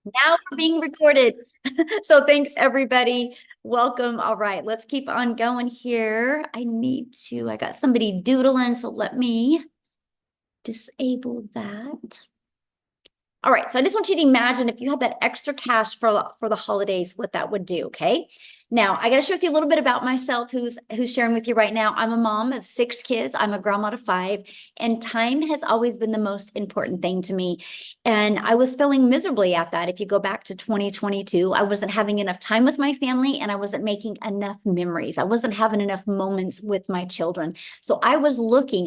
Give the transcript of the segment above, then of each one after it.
Now we're being recorded. So thanks everybody. Welcome. All right, let's keep on going here. I got somebody doodling, so let me disable that. All right, so I just want you to imagine if you had that extra cash for the holidays, what that would do, okay? Now, I got to share with you a little bit about myself, who's sharing with you right now. I'm a mom of 6 kids. I'm a grandma of 5, and time has always been the most important thing to me. And I was feeling miserably at that. If you go back to 2022, I wasn't having enough time with my family, and I wasn't making enough memories. I wasn't having enough moments with my children. So I was looking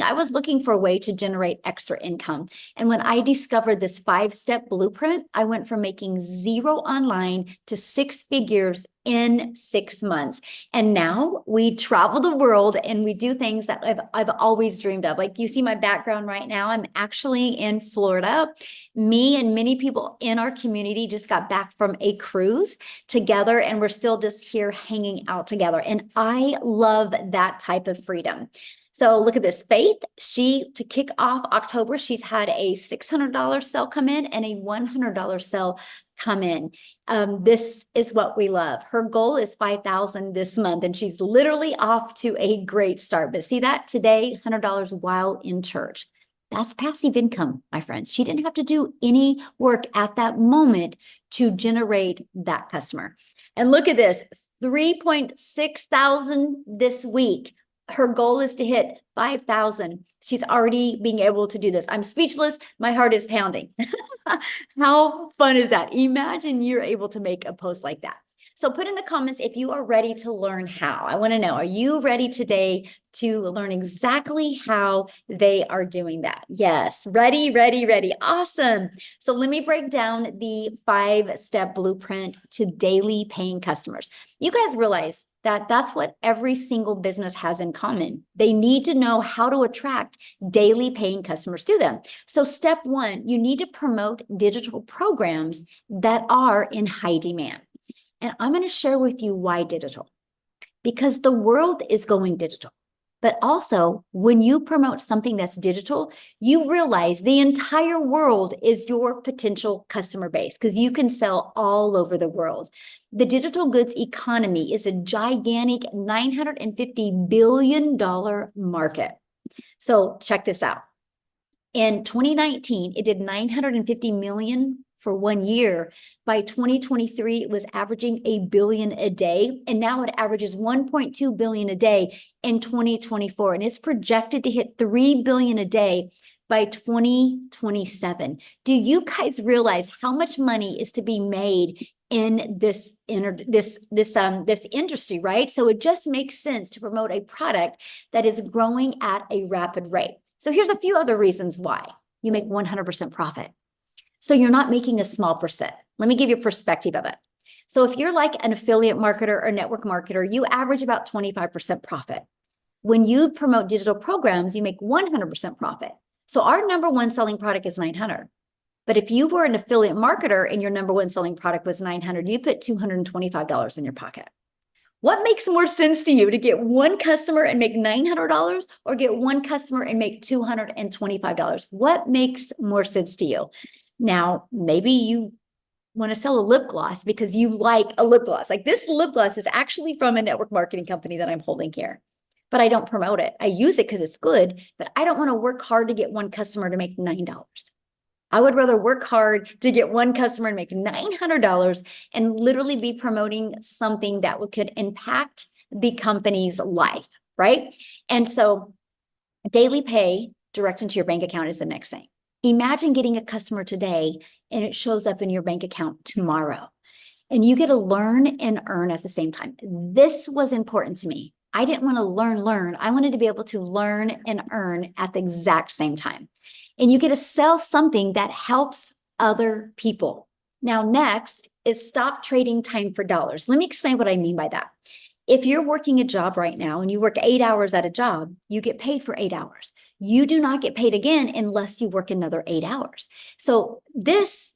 for a way to generate extra income. And when I discovered this 5-step blueprint, I went from making zero online to 6 figures in 6 months. And now we travel the world and we do things that I've always dreamed of. Like you see my background right now, I'm actually in Florida. Me and many people in our community just got back from a cruise together, and we're still just here hanging out together. And I love that type of freedom. So look at this. Faith, to kick off October, she's had a $600 sale come in and a $100 sale come in. This is what we love. Her goal is 5,000 this month, and she's literally off to a great start. But see that today, $100 while in church. That's passive income, my friends. She didn't have to do any work at that moment to generate that customer. And look at this, 3.6 thousand this week. Her goal is to hit 5,000. She's already being able to do this. I'm speechless. My heart is pounding. How fun is that? Imagine you're able to make a post like that. So put in the comments if you are ready to learn how. I want to know, are you ready today to learn exactly how they are doing that? Yes, ready, ready, ready. Awesome. So let me break down the 5-step blueprint to daily paying customers. You guys realize that that's what every single business has in common. They need to know how to attract daily paying customers to them. So step 1, you need to promote digital programs that are in high demand. And I'm going to share with you why digital. Because the world is going digital. But also, when you promote something that's digital, you realize the entire world is your potential customer base because you can sell all over the world. The digital goods economy is a gigantic $950 billion market. So check this out. In 2019, it did 950 million for 1 year. By 2023, it was averaging $1 billion a day, and now it averages 1.2 billion a day in 2024, and it's projected to hit 3 billion a day by 2027. Do you guys realize how much money is to be made in this industry, right? So it just makes sense to promote a product that is growing at a rapid rate. So here's a few other reasons why you make 100% profit. So you're not making a small percent. Let me give you a perspective of it. So if you're like an affiliate marketer or network marketer, you average about 25% profit. When you promote digital programs, you make 100% profit. So our number one selling product is 900. But if you were an affiliate marketer and your number one selling product was 900, you put $225 in your pocket. What makes more sense to you, to get one customer and make $900 or get one customer and make $225? What makes more sense to you? Now, maybe you want to sell a lip gloss because you like a lip gloss. Like this lip gloss is actually from a network marketing company that I'm holding here, but I don't promote it. I use it because it's good, but I don't want to work hard to get one customer to make $9. I would rather work hard to get one customer and make $900 and literally be promoting something that could impact the company's life, right? And so daily pay direct into your bank account is the next thing. Imagine getting a customer today and it shows up in your bank account tomorrow. And you get to learn and earn at the same time. This was important to me. I didn't want to learn. I wanted to be able to learn and earn at the exact same time. And you get to sell something that helps other people. Now, next is stop trading time for dollars. Let me explain what I mean by that. If you're working a job right now and you work 8 hours at a job, you get paid for 8 hours. You do not get paid again unless you work another 8 hours. So this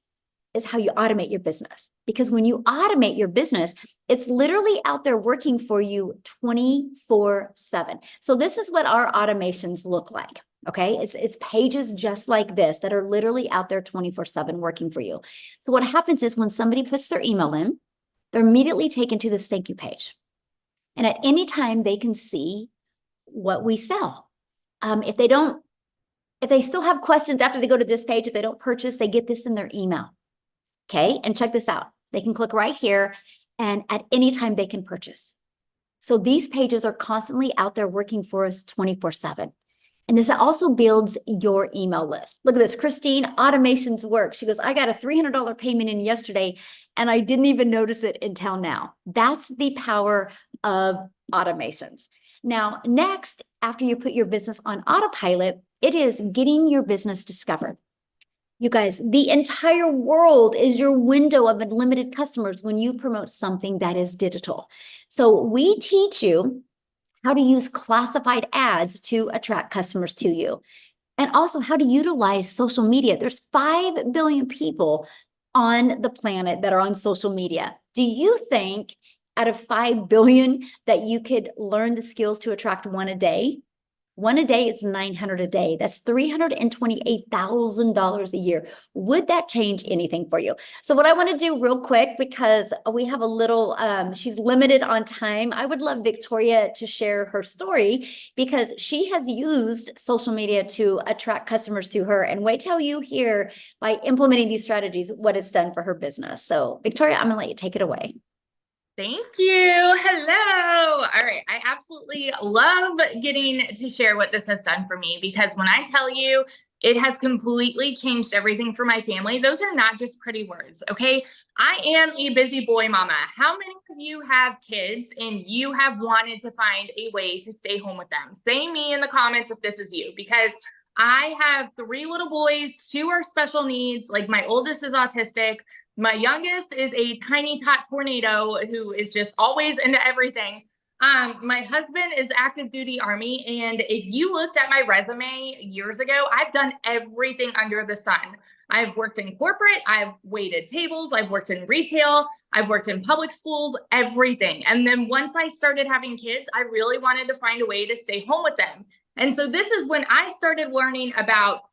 is how you automate your business. Because when you automate your business, it's literally out there working for you 24/7. So this is what our automations look like. Okay. It's pages just like this that are literally out there 24/7 working for you. So what happens is when somebody puts their email in, they're immediately taken to this thank you page. And at any time they can see what we sell. If they still have questions after they go to this page, if they don't purchase, they get this in their email. Okay. And check this out. They can click right here and at any time they can purchase. So these pages are constantly out there working for us 24/7. And this also builds your email list. Look at this, Christine, automations work. She goes, I got a $300 payment in yesterday and I didn't even notice it until now. That's the power of automations. Now, next, after you put your business on autopilot, it is getting your business discovered. You guys, the entire world is your window of unlimited customers when you promote something that is digital. So we teach you how to use classified ads to attract customers to you, and also how to utilize social media. There's 5 billion people on the planet that are on social media. Do you think out of 5 billion that you could learn the skills to attract one a day? One a day is 900 a day. That's $328,000 a year. Would that change anything for you? So what I want to do real quick, because we have a little, she's limited on time. I would love Victoria to share her story because she has used social media to attract customers to her. And wait till you hear by implementing these strategies, what it's done for her business. So Victoria, I'm going to let you take it away. Thank you. Hello. All right. I absolutely love getting to share what this has done for me because when I tell you it has completely changed everything for my family, those are not just pretty words. Okay. I am a busy boy mama. How many of you have kids and you have wanted to find a way to stay home with them? Say me in the comments if this is you, because I have 3 little boys, 2 are special needs. Like my oldest is autistic. My youngest is a tiny tot tornado who is just always into everything. My husband is active duty Army. And if you looked at my resume years ago, I've done everything under the sun. I've worked in corporate, I've waited tables, I've worked in retail, I've worked in public schools, everything. And then once I started having kids, I really wanted to find a way to stay home with them. And so this is when I started learning about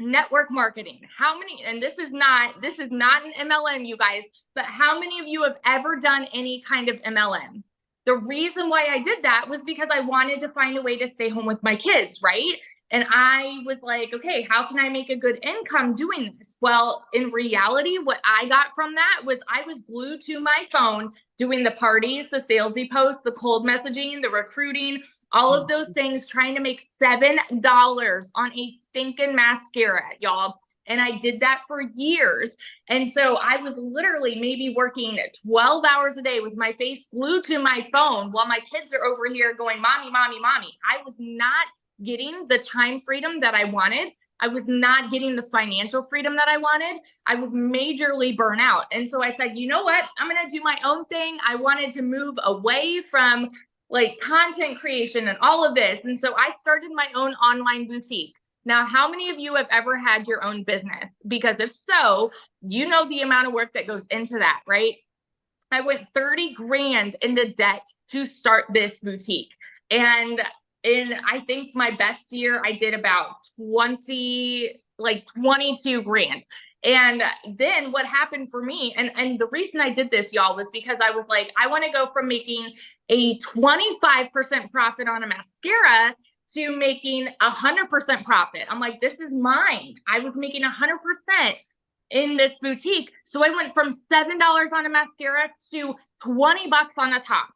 network marketing. How many, and this is not an MLM, you guys, but how many of you have ever done any kind of MLM? The reason why I did that was because I wanted to find a way to stay home with my kids, right? And I was like, okay, how can I make a good income doing this? Well, in reality, what I got from that was I was glued to my phone doing the parties, the salesy posts, the cold messaging, the recruiting, all of those things, trying to make $7 on a stinking mascara, y'all. And I did that for years. And so I was literally maybe working 12 hours a day with my face glued to my phone while my kids are over here going, mommy, mommy, mommy. I was not getting the time freedom that I wanted. I was not getting the financial freedom that I wanted. I was majorly burnt out. And so I said, you know what? I'm going to do my own thing. I wanted to move away from like content creation and all of this. And so I started my own online boutique. Now, how many of you have ever had your own business? Because if so, you know the amount of work that goes into that, right? I went 30 grand into debt to start this boutique. And in, I think my best year, I did about 22 grand. And then what happened for me, and the reason I did this, y'all, was because I was like, I want to go from making a 25% profit on a mascara to making 100% profit. I'm like, this is mine. I was making 100% in this boutique. So I went from $7 on a mascara to 20 bucks on the top.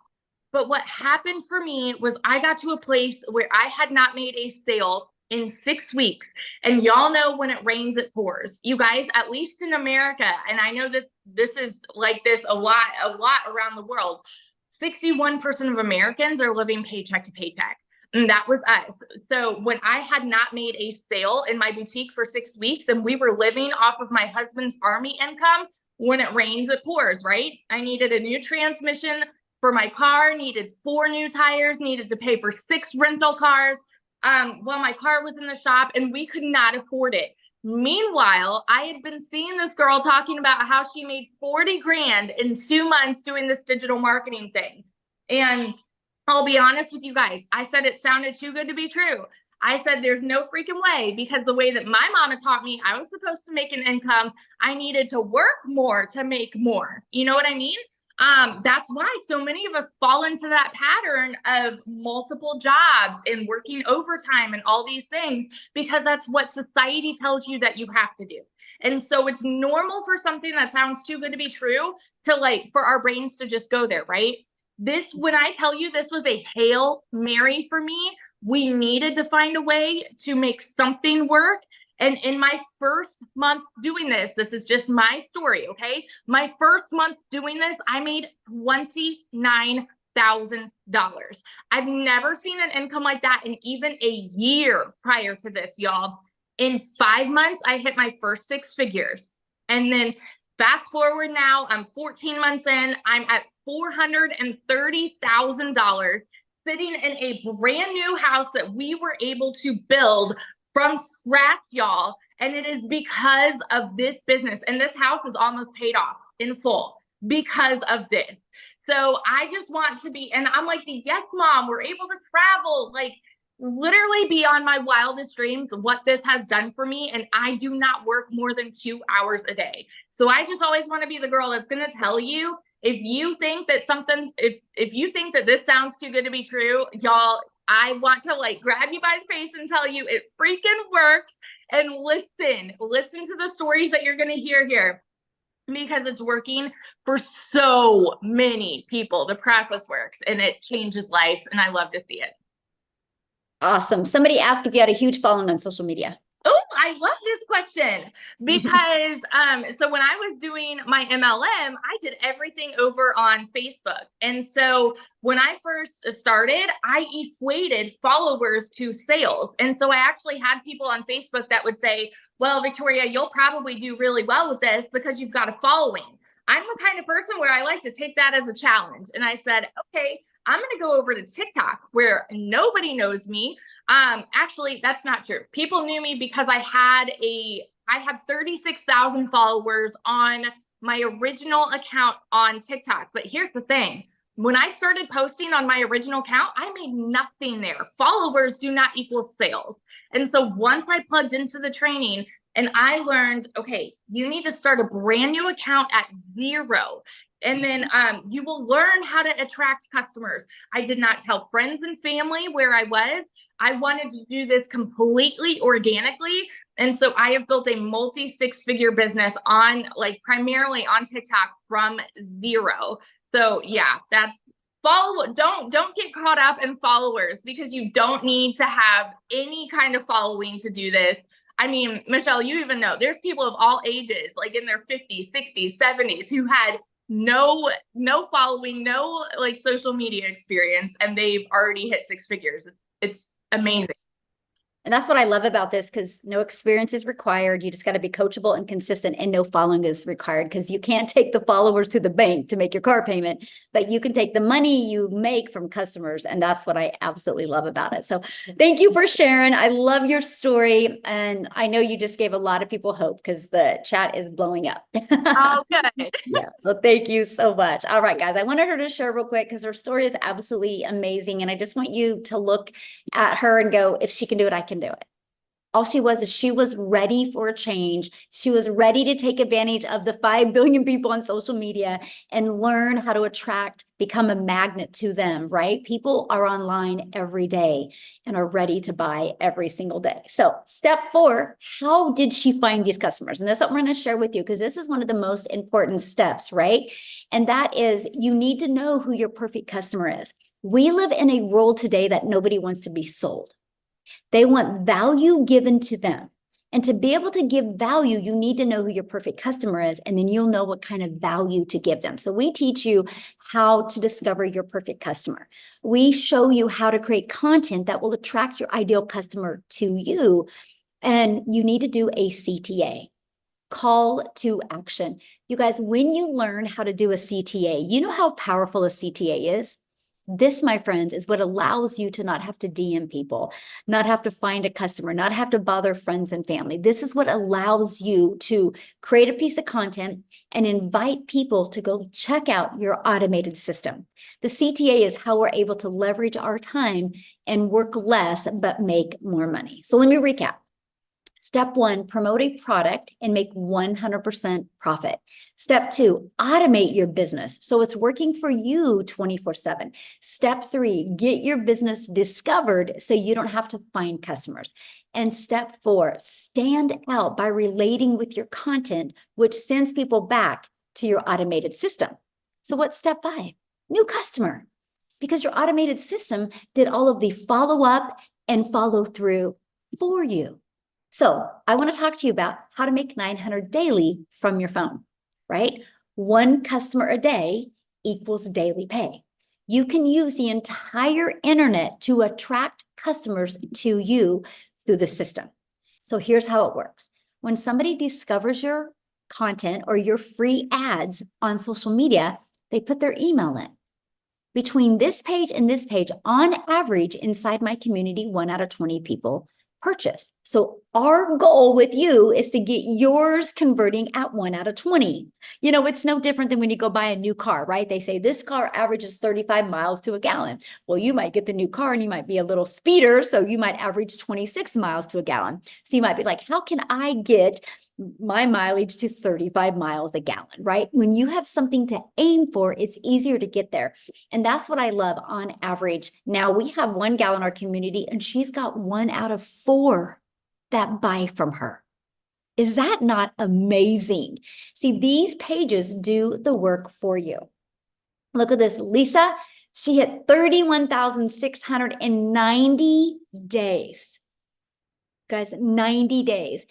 But what happened for me was I got to a place where I had not made a sale in 6 weeks. And y'all know when it rains, it pours. You guys, at least in America, and I know this is like this a lot around the world, 61% of Americans are living paycheck to paycheck. And that was us. So when I had not made a sale in my boutique for 6 weeks and we were living off of my husband's Army income, when it rains, it pours, right? I needed a new transmission for my car, needed 4 new tires, needed to pay for 6 rental cars while my car was in the shop, and we could not afford it. Meanwhile, I had been seeing this girl talking about how she made 40 grand in 2 months doing this digital marketing thing. And I'll be honest with you guys, I said it sounded too good to be true. I said, there's no freaking way, because the way that my mama taught me, I was supposed to make an income. I needed to work more to make more. You know what I mean? That's why so many of us fall into that pattern of multiple jobs and working overtime and all these things, because that's what society tells you that you have to do. And so it's normal for something that sounds too good to be true to like, for our brains to just go there, right? This, when I tell you this was a Hail Mary for me, we needed to find a way to make something work. And in my first month doing this is just my story, okay? My first month doing this, I made $29,000. I've never seen an income like that in even a year prior to this, y'all. In 5 months, I hit my first 6 figures. And then fast forward now, I'm 14 months in, I'm at $430,000, sitting in a brand new house that we were able to build from scratch, y'all. And it is because of this business. And this house is almost paid off in full because of this. So I just want to be, and I'm like, yes, mom, we're able to travel, like literally beyond my wildest dreams, what this has done for me. And I do not work more than 2 hours a day. So I just always want to be the girl that's going to tell you, if you think that something, if you think that this sounds too good to be true, y'all, I want to like grab you by the face and tell you it freaking works. And listen to the stories that you're going to hear here, because it's working for so many people. The process works and it changes lives. And I love to see it. Awesome. Somebody asked if you had a huge following on social media. Oh, I love this question, because so when I was doing my MLM, I did everything over on Facebook. And so when I first started, I equated followers to sales. And so I actually had people on Facebook that would say, well, Victoria, you'll probably do really well with this because you've got a following. I'm the kind of person where I like to take that as a challenge. And I said, okay, I'm going to go over to TikTok where nobody knows me. Actually, that's not true. People knew me because I had 36,000 followers on my original account on TikTok. But here's the thing. When I started posting on my original account, I made nothing there. Followers do not equal sales. And so once I plugged into the training and I learned, okay, you need to start a brand new account at zero. And then you will learn how to attract customers. I did not tell friends and family where I was. I wanted to do this completely organically. And so I have built a multi 6-figure business on like primarily on TikTok from zero. So yeah, that's don't get caught up in followers, because you don't need to have any kind of following to do this. I mean, Michelle, you even know there's people of all ages, like in their 50s, 60s, 70s, who had no following, no like social media experience, and they've already hit 6 figures. It's amazing. And that's what I love about this, because no experience is required. You just got to be coachable and consistent, and no following is required, because you can't take the followers to the bank to make your car payment, but you can take the money you make from customers. And that's what I absolutely love about it. So thank you for sharing. I love your story. And I know you just gave a lot of people hope, because the chat is blowing up. Oh, good. Yeah. So thank you so much. All right, guys, I wanted her to share real quick, because her story is absolutely amazing. And I just want you to look at her and go, if she can do it, I can do it. All she was is she was ready for a change. She was ready to take advantage of the 5 billion people on social media and learn how to attract, become a magnet to them, right? People are online every day and are ready to buy every single day. So step 4, how did she find these customers? And that's what we're going to share with you, because this is one of the most important steps, right? And that is, you need to know who your perfect customer is. We live in a world today that nobody wants to be sold. They want value given to them. And to be able to give value, you need to know who your perfect customer is, and then you'll know what kind of value to give them. So we teach you how to discover your perfect customer. We show you how to create content that will attract your ideal customer to you. And you need to do a CTA. Call to action. You guys, when you learn how to do a CTA, you know how powerful a CTA is? This, my friends, is what allows you to not have to DM people, not have to find a customer, not have to bother friends and family. This is what allows you to create a piece of content and invite people to go check out your automated system. The CTA is how we're able to leverage our time and work less, but make more money. So let me recap. Step one, promote a product and make 100% profit. Step two, automate your business so it's working for you 24/7. Step three, get your business discovered so you don't have to find customers. And step four, stand out by relating with your content, which sends people back to your automated system. So what's step five? New customer, because your automated system did all of the follow up and follow through for you. So I want to talk to you about how to make 900 daily from your phone, right? One customer a day equals daily pay. You can use the entire internet to attract customers to you through the system. So here's how it works. When somebody discovers your content or your free ads on social media, they put their email in. Between this page and this page, on average, inside my community, 1 out of 20 people purchase. So our goal with you is to get yours converting at 1 out of 20. You know, it's no different than when you go buy a new car, right? They say this car averages 35 miles to a gallon. Well, you might get the new car and you might be a little speeder, so you might average 26 miles to a gallon. So you might be like, how can I get my mileage to 35 miles a gallon, right? When you have something to aim for, it's easier to get there. And that's what I love on average. Now we have 1 gal in our community and she's got 1 out of 4 that buy from her. Is that not amazing? See, these pages do the work for you. Look at this. Lisa, she hit 31,690 days. Guys, 90 days.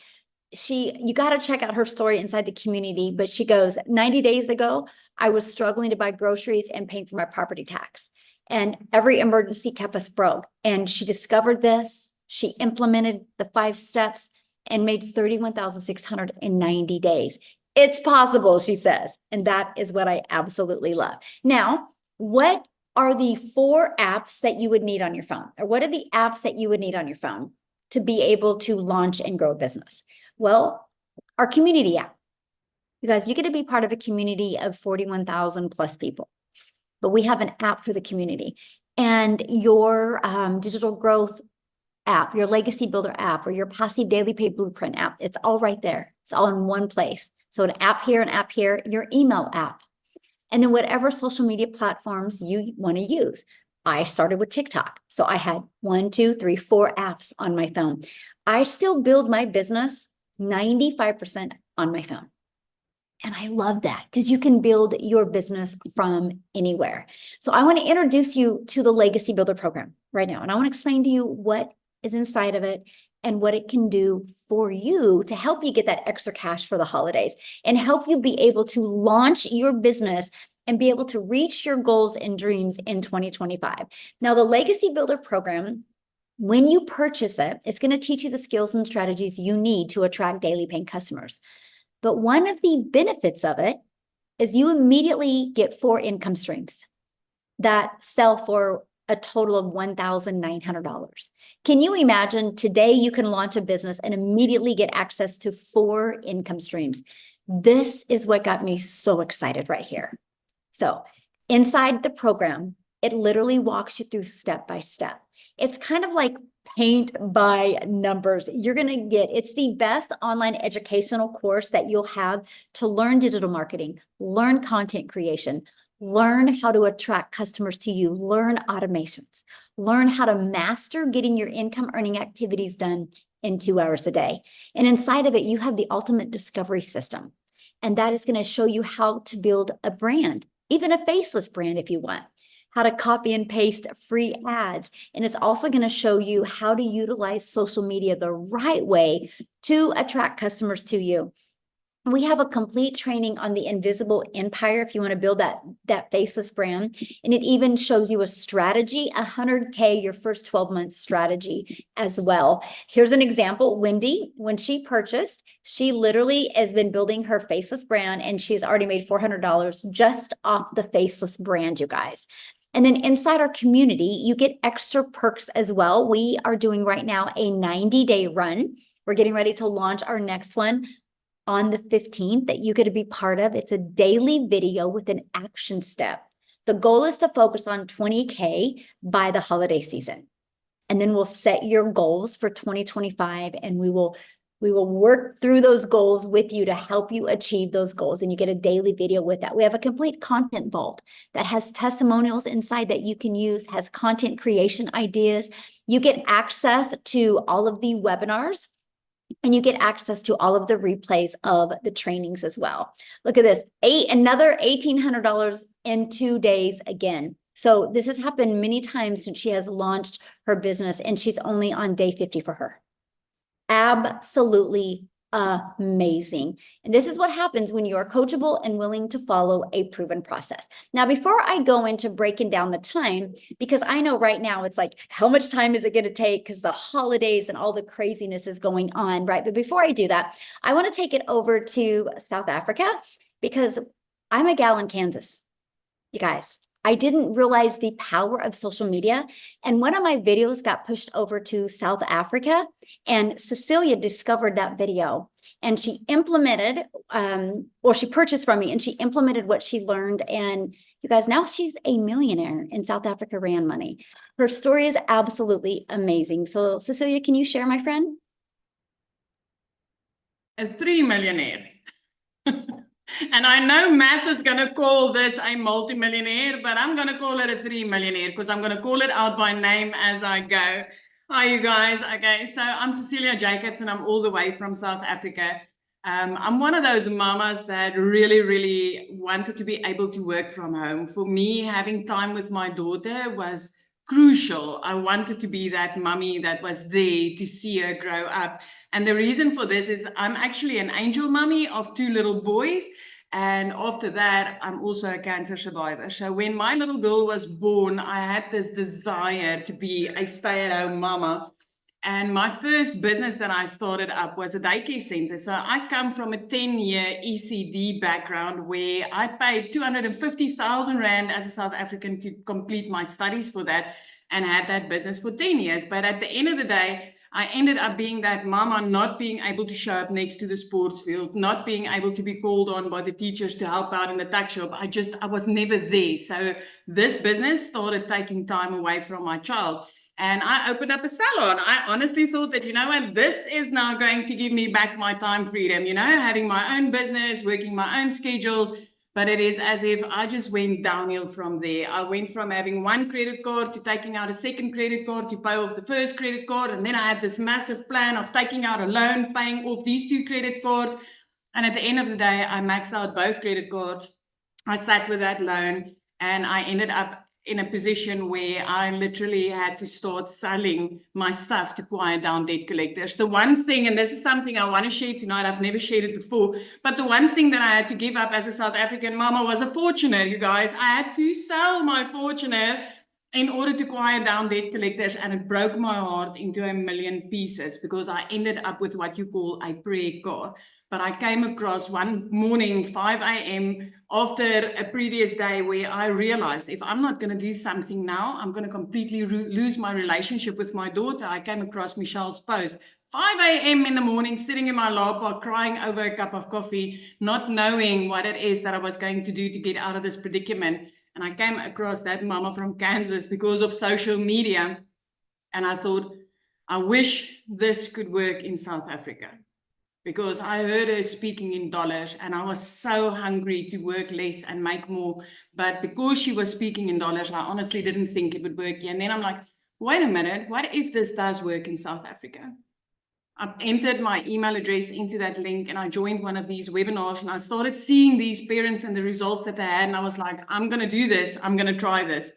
You got to check out her story inside the community, but she goes, 90 days ago, I was struggling to buy groceries and paying for my property tax. And every emergency kept us broke. And she discovered this. She implemented the 5 steps and made 31,690 days. It's possible, she says. And that is what I absolutely love. Now, what are the 4 apps that you would need on your phone? Or what are the apps that you would need on your phone to be able to launch and grow a business? Well, our community app. You guys, you get to be part of a community of 41,000 plus people. But we have an app for the community. And your digital growth app, your legacy builder app, or your passive daily pay blueprint app, it's all right there. It's all in one place. So an app here, your email app. And then whatever social media platforms you want to use. I started with TikTok. So I had 1, 2, 3, 4 apps on my phone. I still build my business 95% on my phone. And I love that because you can build your business from anywhere. So I want to introduce you to the Legacy Builder program right now. And I want to explain to you what is inside of it and what it can do for you to help you get that extra cash for the holidays and help you be able to launch your business and be able to reach your goals and dreams in 2025. Now, the Legacy Builder program, when you purchase it, it's going to teach you the skills and strategies you need to attract daily paying customers. But one of the benefits of it is you immediately get 4 income streams that sell for a total of $1,900. Can you imagine today you can launch a business and immediately get access to 4 income streams? This is what got me so excited right here. So inside the program, it literally walks you through step by step. It's kind of like paint by numbers. You're going to get, it's the best online educational course that you'll have to learn digital marketing, learn content creation, learn how to attract customers to you, learn automations, learn how to master getting your income earning activities done in 2 hours a day. And inside of it, you have the ultimate discovery system. And that is going to show you how to build a brand, even a faceless brand if you want, how to copy and paste free ads. And it's also going to show you how to utilize social media the right way to attract customers to you. We have a complete training on the invisible empire if you want to build that faceless brand. And it even shows you a strategy, 100K, your first 12 months strategy as well. Here's an example. Wendy, when she purchased, she literally has been building her faceless brand and she's already made $400 just off the faceless brand, you guys. And then inside our community, you get extra perks as well. We are doing right now a 90-day run. We're getting ready to launch our next one on the 15th that you get to be part of. It's a daily video with an action step. The goal is to focus on 20K by the holiday season. And then we'll set your goals for 2025, and we will work through those goals with you to help you achieve those goals. And you get a daily video with that. We have a complete content vault that has testimonials inside that you can use, has content creation ideas. You get access to all of the webinars, and you get access to all of the replays of the trainings as well. Look at this, another $1,800 in 2 days again. So this has happened many times since she has launched her business, and she's only on day 50 for her. Absolutely amazing. And this is what happens when you are coachable and willing to follow a proven process. Now, before I go into breaking down the time, because I know right now it's like, how much time is it going to take? Because the holidays and all the craziness is going on, right? But before I do that, I want to take it over to South Africa, because I'm a gal in Kansas, you guys. I didn't realize the power of social media. And one of my videos got pushed over to South Africa, and Cecilia discovered that video, and she implemented, or she purchased from me, and she implemented what she learned. And you guys, now she's a millionaire in South Africa Rand money. Her story is absolutely amazing. So Cecilia, can you share, my friend? A 3-millionaire. And I know math is going to call this a multimillionaire, but I'm going to call it a 3-millionaire because I'm going to call it out by name as I go. Hi, you guys. Okay, so I'm Cecilia Jacobs, and I'm all the way from South Africa. I'm one of those mamas that really wanted to be able to work from home. For me, having time with my daughter was crucial. I wanted to be that mummy that was there to see her grow up. And the reason for this is I'm actually an angel mummy of 2 little boys. And after that, I'm also a cancer survivor. So when my little girl was born, I had this desire to be a stay-at-home mama. And my first business that I started up was a daycare center. So I come from a 10-year ECD background where I paid 250,000 Rand as a South African to complete my studies for that, and had that business for 10 years. But at the end of the day, I ended up being that mama, not being able to show up next to the sports field, not being able to be called on by the teachers to help out in the tuck shop. I was never there. So this business started taking time away from my child. And I opened up a salon. I honestly thought that, you know what, this is now going to give me back my time freedom, you know, having my own business, working my own schedules. But it is as if I just went downhill from there. I went from having one credit card to taking out a second credit card to pay off the first credit card. And then I had this massive plan of taking out a loan, paying off these 2 credit cards. And at the end of the day, I maxed out both credit cards. I sat with that loan, and I ended up in a position where I literally had to start selling my stuff to quiet down debt collectors. The one thing, and this is something I want to share tonight, I've never shared it before, but the one thing that I had to give up as a South African mama was a Fortuner, you guys. I had to sell my Fortuner in order to quiet down debt collectors, and it broke my heart into 1,000,000 pieces because I ended up with what you call a prayer car. But I came across one morning, 5 a.m., after a previous day where I realized if I'm not going to do something now, I'm going to completely lose my relationship with my daughter. I came across Michelle's post, 5 a.m. in the morning, sitting in my lap bar, crying over a cup of coffee, not knowing what it is that I was going to do to get out of this predicament. And I came across that mama from Kansas because of social media. And I thought, I wish this could work in South Africa, because I heard her speaking in dollars, and I was so hungry to work less and make more. But because she was speaking in dollars, I honestly didn't think it would work here. And then I'm like, wait a minute, what if this does work in South Africa? I entered my email address into that link, and I joined one of these webinars, and I started seeing these parents and the results that they had. And I was like, I'm going to do this. I'm going to try this.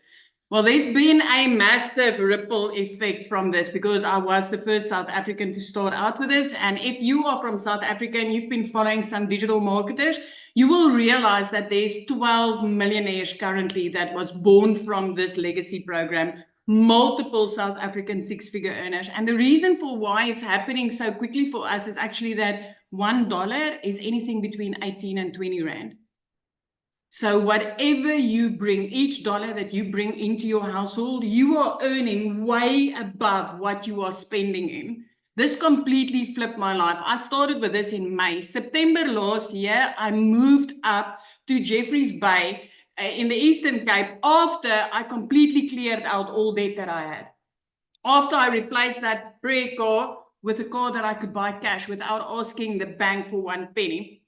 Well, there's been a massive ripple effect from this, because I was the first South African to start out with this. And if you are from South Africa and you've been following some digital marketers, you will realize that there's 12 millionaires currently that was born from this legacy program, multiple South African 6-figure earners. And the reason for why it's happening so quickly for us is actually that $1 is anything between 18 and 20 Rand. So whatever you bring, each dollar that you bring into your household, you are earning way above what you are spending in. This completely flipped my life. I started with this in May. September last year, I moved up to Jeffreys Bay in the Eastern Cape after I completely cleared out all debt that I had. After I replaced that prayer car with a car that I could buy cash without asking the bank for 1 penny.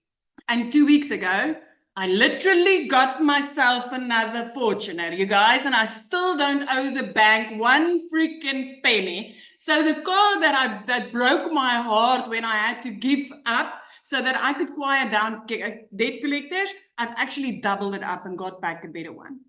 And 2 weeks ago, I literally got myself another Fortuner, you guys, and I still don't owe the bank 1 freaking penny. So the car that broke my heart when I had to give up so that I could quiet down debt collectors, I've actually doubled it up and got back a better one.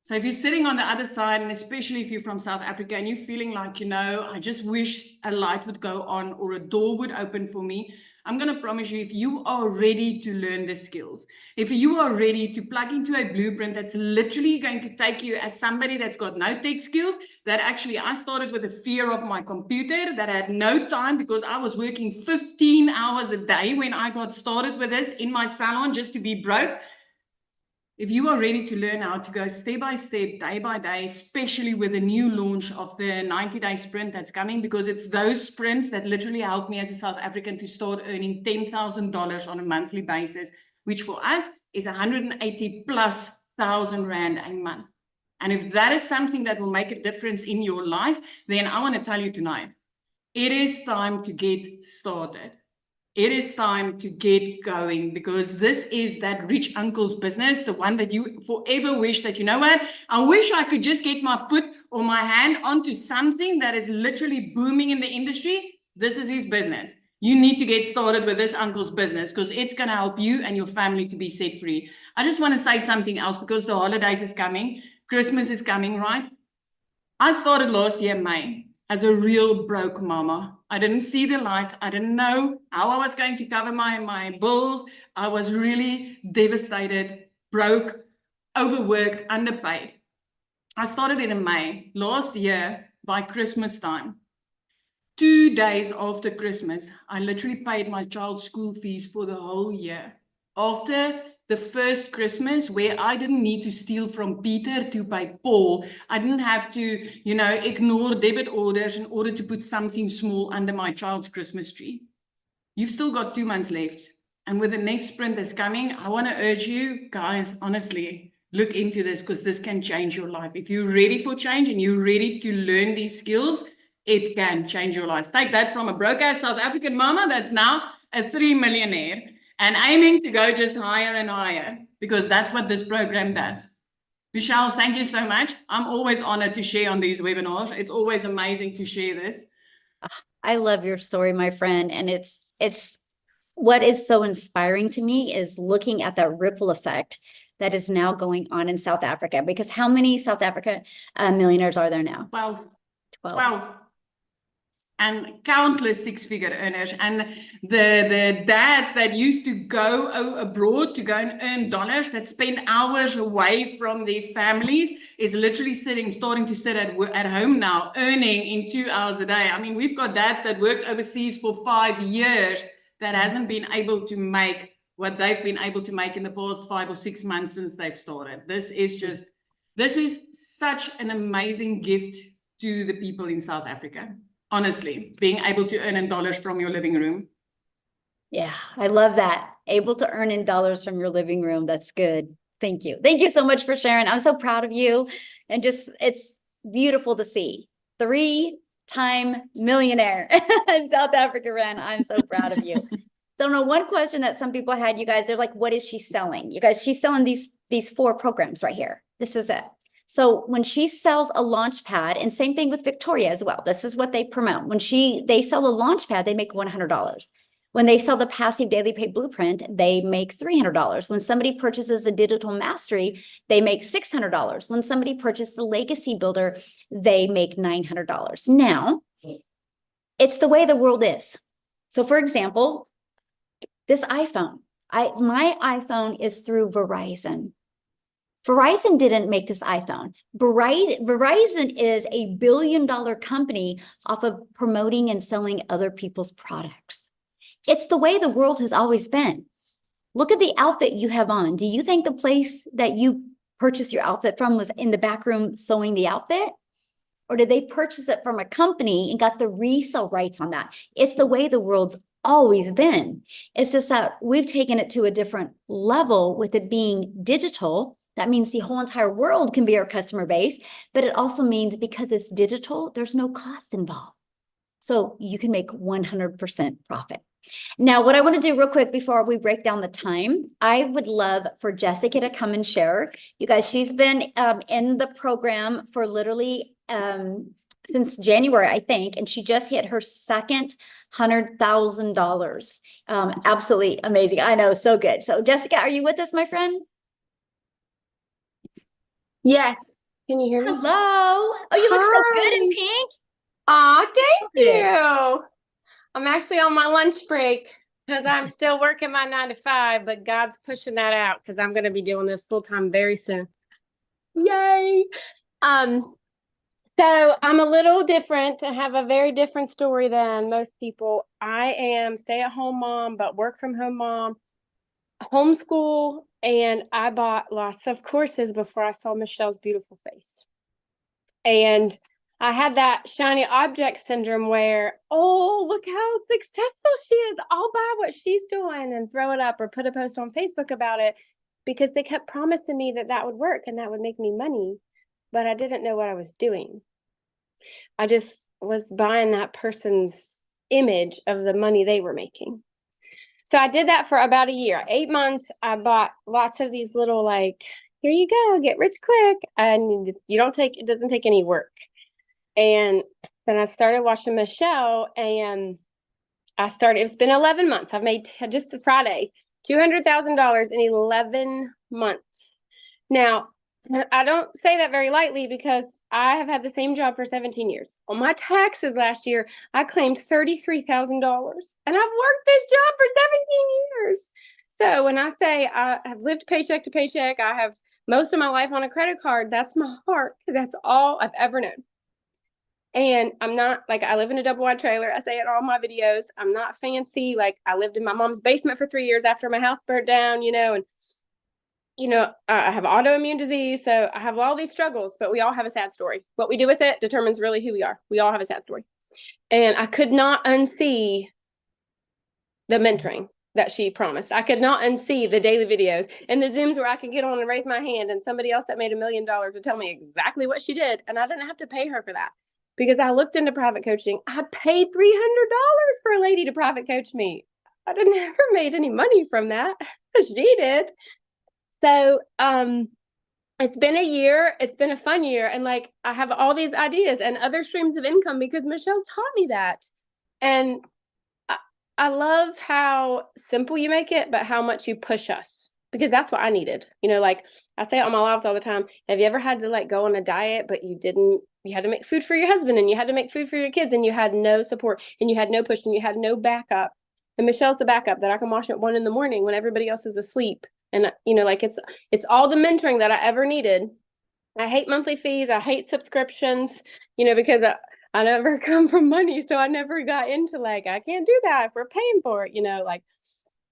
So if you're sitting on the other side, and especially if you're from South Africa and you're feeling like, I just wish a light would go on or a door would open for me, I'm going to promise you, if you are ready to learn the skills, if you are ready to plug into a blueprint that's literally going to take you as somebody that's got no tech skills, that actually I started with a fear of my computer, that I had no time because I was working 15 hours a day when I got started with this in my salon just to be broke. If you are ready to learn how to go step by step, day by day, especially with the new launch of the 90-day sprint that's coming, because it's those sprints that literally helped me as a South African to start earning $10,000 on a monthly basis, which for us is 180 plus thousand rand a month. And if that is something that will make a difference in your life, then I want to tell you tonight, it is time to get started. It is time to get going, because this is that rich uncle's business, the one that you forever wish that, I wish I could just get my foot or my hand onto something that is literally booming in the industry. This is his business. You need to get started with this uncle's business because it's going to help you and your family to be set free. I just want to say something else because the holidays is coming. Christmas is coming, right? I started last year, May, as a real broke mama. I didn't see the light. I didn't know how I was going to cover my bills. I was really devastated, broke, overworked, underpaid. I started in May last year by Christmas time. 2 days after Christmas, I literally paid my child's school fees for the whole year. After the first Christmas, where I didn't need to steal from Peter to pay Paul, I didn't have to, ignore debit orders in order to put something small under my child's Christmas tree. You've still got 2 months left. And with the next sprint that's coming, I want to urge you guys, honestly, look into this because this can change your life. If you're ready for change and you're ready to learn these skills, it can change your life. Take that from a broke-ass South African mama that's now a 3 millionaire and aiming to go just higher and higher, because that's what this program does. Michelle, thank you so much. I'm always honored to share on these webinars. It's always amazing to share this. I love your story, my friend. And it's what is so inspiring to me is looking at that ripple effect that is now going on in South Africa, because how many South African millionaires are there now? 12. And countless six-figure earners, and the dads that used to go abroad to go and earn dollars, that spend hours away from their families, is literally starting to sit at home now, earning in 2 hours a day. I mean, we've got dads that worked overseas for 5 years that hasn't been able to make what they've been able to make in the past 5 or 6 months since they've started. This is such an amazing gift to the people in South Africa. Honestly, being able to earn in dollars from your living room. Yeah, I love that. Able to earn in dollars from your living room. That's good. Thank you. Thank you so much for sharing. I'm so proud of you. And it's beautiful to see. 3-time millionaire in South Africa, Ren. I'm so proud of you. So no, one question that some people had, you guys, they're like, what is she selling? You guys, she's selling these 4 programs right here. This is it. So when she sells a launch pad, and same thing with Victoria as well, this is what they promote. When they sell a launch pad, they make $100. When they sell the passive daily pay blueprint, they make $300. When somebody purchases a digital mastery, they make $600. When somebody purchases the legacy builder, they make $900. Now, it's the way the world is. So for example, this iPhone, my iPhone is through Verizon. Verizon didn't make this iPhone. Verizon is a billion-dollar company off of promoting and selling other people's products. It's the way the world has always been. Look at the outfit you have on. Do you think the place that you purchased your outfit from was in the back room sewing the outfit? Or did they purchase it from a company and got the resale rights on that? It's the way the world's always been. It's just that we've taken it to a different level with it being digital. That means the whole entire world can be our customer base, but it also means because it's digital, there's no cost involved. So you can make 100% profit. Now, what I want to do real quick before we break down the time, I would love for Jessica to come and share. You guys, she's been in the program for literally since January, I think, and she just hit her second $100,000. Absolutely amazing. I know, so good. So Jessica, are you with us, my friend? Yes. Can you hear me? Hello. Oh, you look so good in Hi. pink. Aw, thank Good. you. I'm actually on my lunch break because I'm still working my 9 to 5, but God's pushing that out because I'm going to be doing this full time very soon. Yay. So I'm a little different. I have a very different story than most people. I am stay-at-home mom, but work from home mom, homeschool, and I bought lots of courses before I saw Michelle's beautiful face. And I had that shiny object syndrome where, oh, look how successful she is. I'll buy what she's doing and throw it up or put a post on Facebook about it, because they kept promising me that that would work and that would make me money, but I didn't know what I was doing. I just was buying that person's image of the money they were making. So I did that for about a year, 8 months. I bought lots of these little, like, here you go, get rich quick. And it doesn't take any work. And then I started watching Michelle, and it's been 11 months. I've made just Friday, $200,000 in 11 months. Now, I don't say that very lightly because I have had the same job for 17 years. On my taxes last year, I claimed $33,000, and I've worked this job for 17 years. So when I say I have lived paycheck to paycheck, I have most of my life on a credit card, that's my heart. That's all I've ever known. And I'm not, like, I live in a double wide trailer. I say it in all my videos. I'm not fancy. Like, I lived in my mom's basement for 3 years after my house burnt down, and I have autoimmune disease. So I have all these struggles, but we all have a sad story. What we do with it determines really who we are. We all have a sad story. And I could not unsee the mentoring that she promised. I could not unsee the daily videos and the Zooms where I could get on and raise my hand, and somebody else that made $1 million would tell me exactly what she did. And I didn't have to pay her for that because I looked into private coaching. I paid $300 for a lady to private coach me. I didn't ever made any money from that. She did. So, it's been a year. It's been a fun year. And like, I have all these ideas and other streams of income because Michelle's taught me that. And I love how simple you make it, but how much you push us, because that's what I needed. Like I say it on my lives all the time. Have you ever had to like go on a diet, but you had to make food for your husband and you had to make food for your kids and you had no support and you had no push and you had no backup? And Michelle's the backup that I can wash at 1 a.m. when everybody else is asleep. And like it's all the mentoring that I ever needed. I hate monthly fees. I hate subscriptions, because I never come from money. So I never got into like, I can't do that if we're paying for it, like.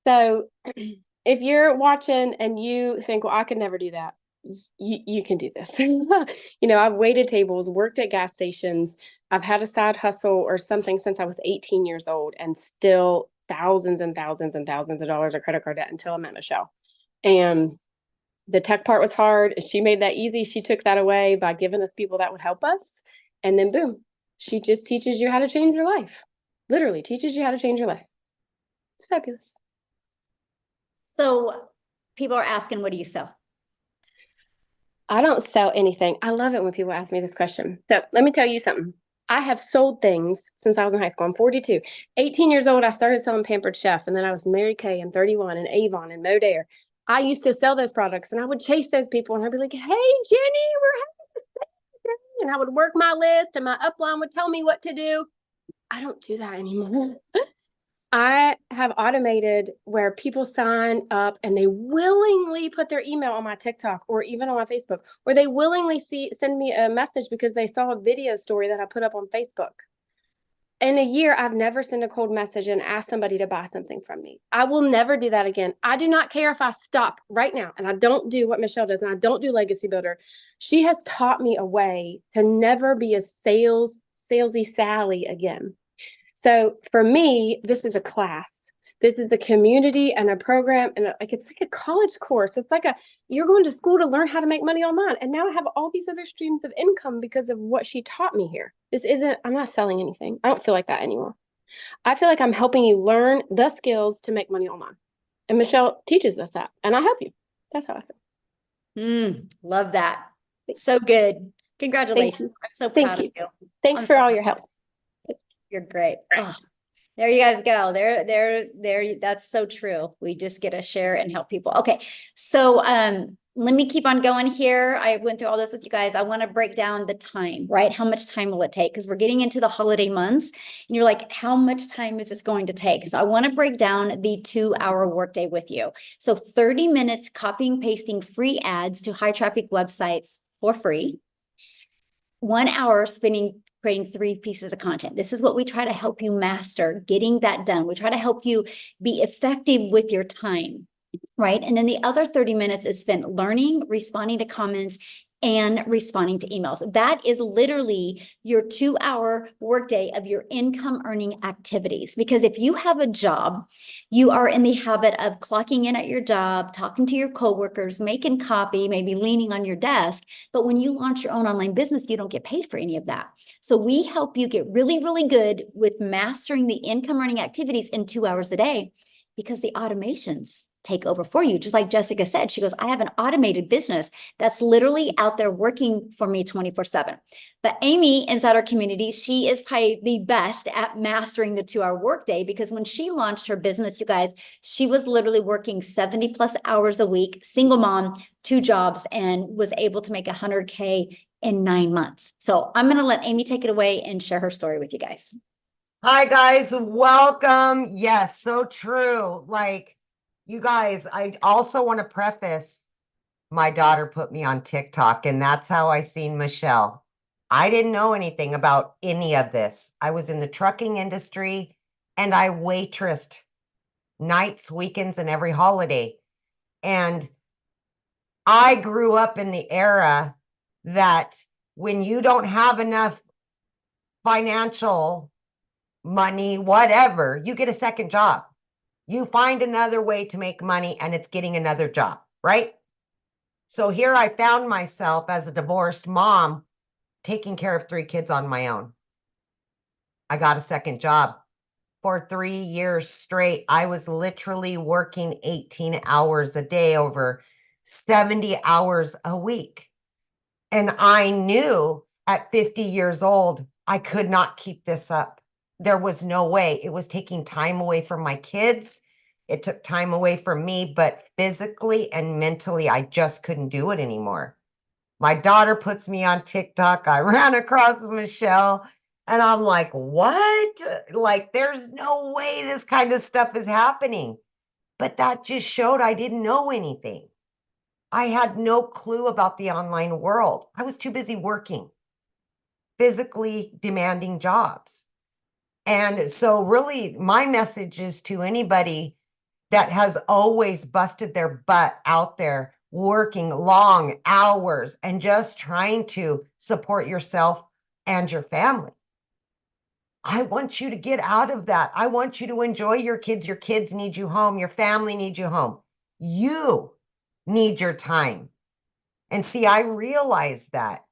So if you're watching and you think, well, I could never do that, you can do this. I've waited tables, worked at gas stations. I've had a side hustle or something since I was 18 years old, and still thousands and thousands and thousands of dollars of credit card debt until I met Michelle. And the tech part was hard. She made that easy. She took that away by giving us people that would help us. And then boom, she just teaches you how to change your life. Literally teaches you how to change your life. It's fabulous. So people are asking, what do you sell? I don't sell anything. I love it when people ask me this question. So let me tell you something. I have sold things since I was in high school. I'm 42. 18 years old, I started selling Pampered Chef. And then I was Mary Kay and 31 and Avon and Modere. I used to sell those products and I would chase those people and I'd be like, hey, Jenny, we're having this thing today. And I would work my list and my upline would tell me what to do. I don't do that anymore. I have automated where people sign up and they willingly put their email on my TikTok or even on my Facebook, or they willingly send me a message because they saw a video story that I put up on Facebook. in a year, I've never sent a cold message and asked somebody to buy something from me. I will never do that again. I do not care if I stop right now and I don't do what Michelle does and I don't do Legacy Builder. She has taught me a way to never be a salesy Sally again. So for me, this is a class. This is the community and a program, and it's like a college course. It's like you're going to school to learn how to make money online. And now I have all these other streams of income because of what she taught me here. I'm not selling anything. I don't feel like that anymore. I feel like I'm helping you learn the skills to make money online. And Michelle teaches us that, and I help you. That's how I feel. Love that. So good. Congratulations. I'm so Thank proud you. of you. Thanks I'm for so all your help. You're great. Oh, there you guys go. There. That's so true. We just get to share and help people. Okay. So, let me keep on going here. I went through all this with you guys. I want to break down the time, right? How much time will it take? Because we're getting into the holiday months and you're like, how much time is this going to take? So I want to break down the 2-hour workday with you. So 30 minutes copying, pasting free ads to high traffic websites for free. 1 hour spending creating 3 pieces of content. This is what we try to help you master, getting that done. We try to help you be effective with your time, right? And then the other 30 minutes is spent learning, responding to comments, and responding to emails. That is literally your 2-hour workday of your income earning activities. Because if you have a job, you are in the habit of clocking in at your job, talking to your coworkers, making copy, maybe leaning on your desk. But when you launch your own online business, you don't get paid for any of that. So we help you get really, really good with mastering the income earning activities in 2 hours a day, because the automations take over for you. Just like Jessica said, she goes, I have an automated business that's literally out there working for me 24/7. But Amy inside our community, she is probably the best at mastering the 2-hour workday, because when she launched her business, you guys, she was literally working 70 plus hours a week, single mom, 2 jobs, and was able to make 100K in 9 months. So I'm going to let Amy take it away and share her story with you guys. Hi guys, welcome. Yes, so true. Like, you guys, I also want to preface, my daughter put me on TikTok, and that's how I seen Michelle. I didn't know anything about any of this. I was in the trucking industry and I waitressed nights, weekends, and every holiday. And I grew up in the era that when you don't have enough financial money, whatever, you get a second job. You find another way to make money, and it's getting another job, right? So here I found myself as a divorced mom taking care of 3 kids on my own. I got a second job. For 3 years straight, I was literally working 18 hours a day, over 70 hours a week. And I knew at 50 years old, I could not keep this up. There was no way. It was taking time away from my kids. It took time away from me, but physically and mentally, I just couldn't do it anymore. My daughter puts me on TikTok. I ran across Michelle and I'm like, what? Like, there's no way this kind of stuff is happening. But that just showed I didn't know anything. I had no clue about the online world. I was too busy working, physically demanding jobs. And so really my message is to anybody that has always busted their butt out there working long hours and just trying to support yourself and your family. I want you to get out of that. I want you to enjoy your kids. Your kids need you home. Your family needs you home. You need your time. And see, I realized that.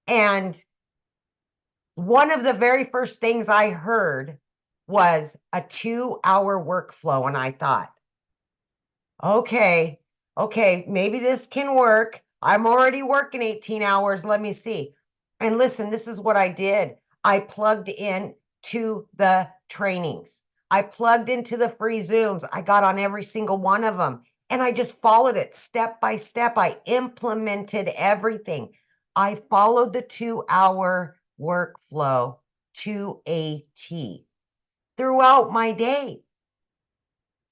And one of the very first things I heard was a 2-hour workflow. And I thought, okay, maybe this can work. I'm already working 18 hours. Let me see. And listen, this is what I did. I plugged in to the trainings. I plugged into the free Zooms. I got on every single one of them. And I just followed it step by step. I implemented everything. I followed the 2-hour workflow to a T throughout my day.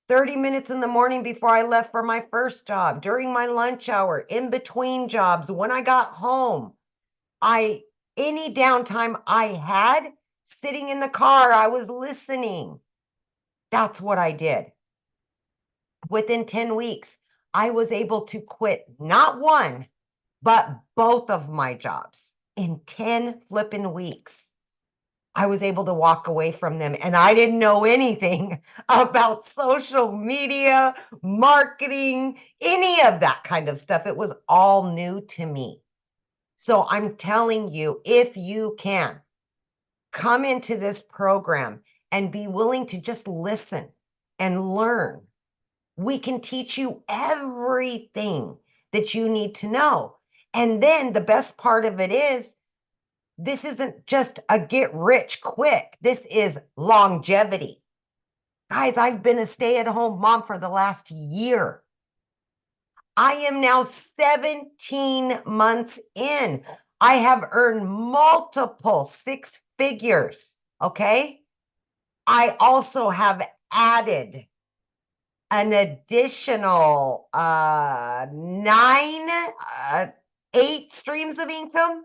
30 minutes in the morning before I left for my first job, during my lunch hour, in between jobs, when I got home. Any downtime I had, sitting in the car, I was listening. That's what I did. Within 10 weeks, I was able to quit not one, but both of my jobs in 10 flipping weeks. I was able to walk away from them, and I didn't know anything about social media, marketing, any of that kind of stuff. It was all new to me. So I'm telling you, if you can come into this program and be willing to just listen and learn, we can teach you everything that you need to know. And then the best part of it is, this isn't just a get rich quick. This is longevity. Guys, I've been a stay-at-home mom for the last year. I am now 17 months in. I have earned multiple six figures, okay? I also have added an additional 8 streams of income,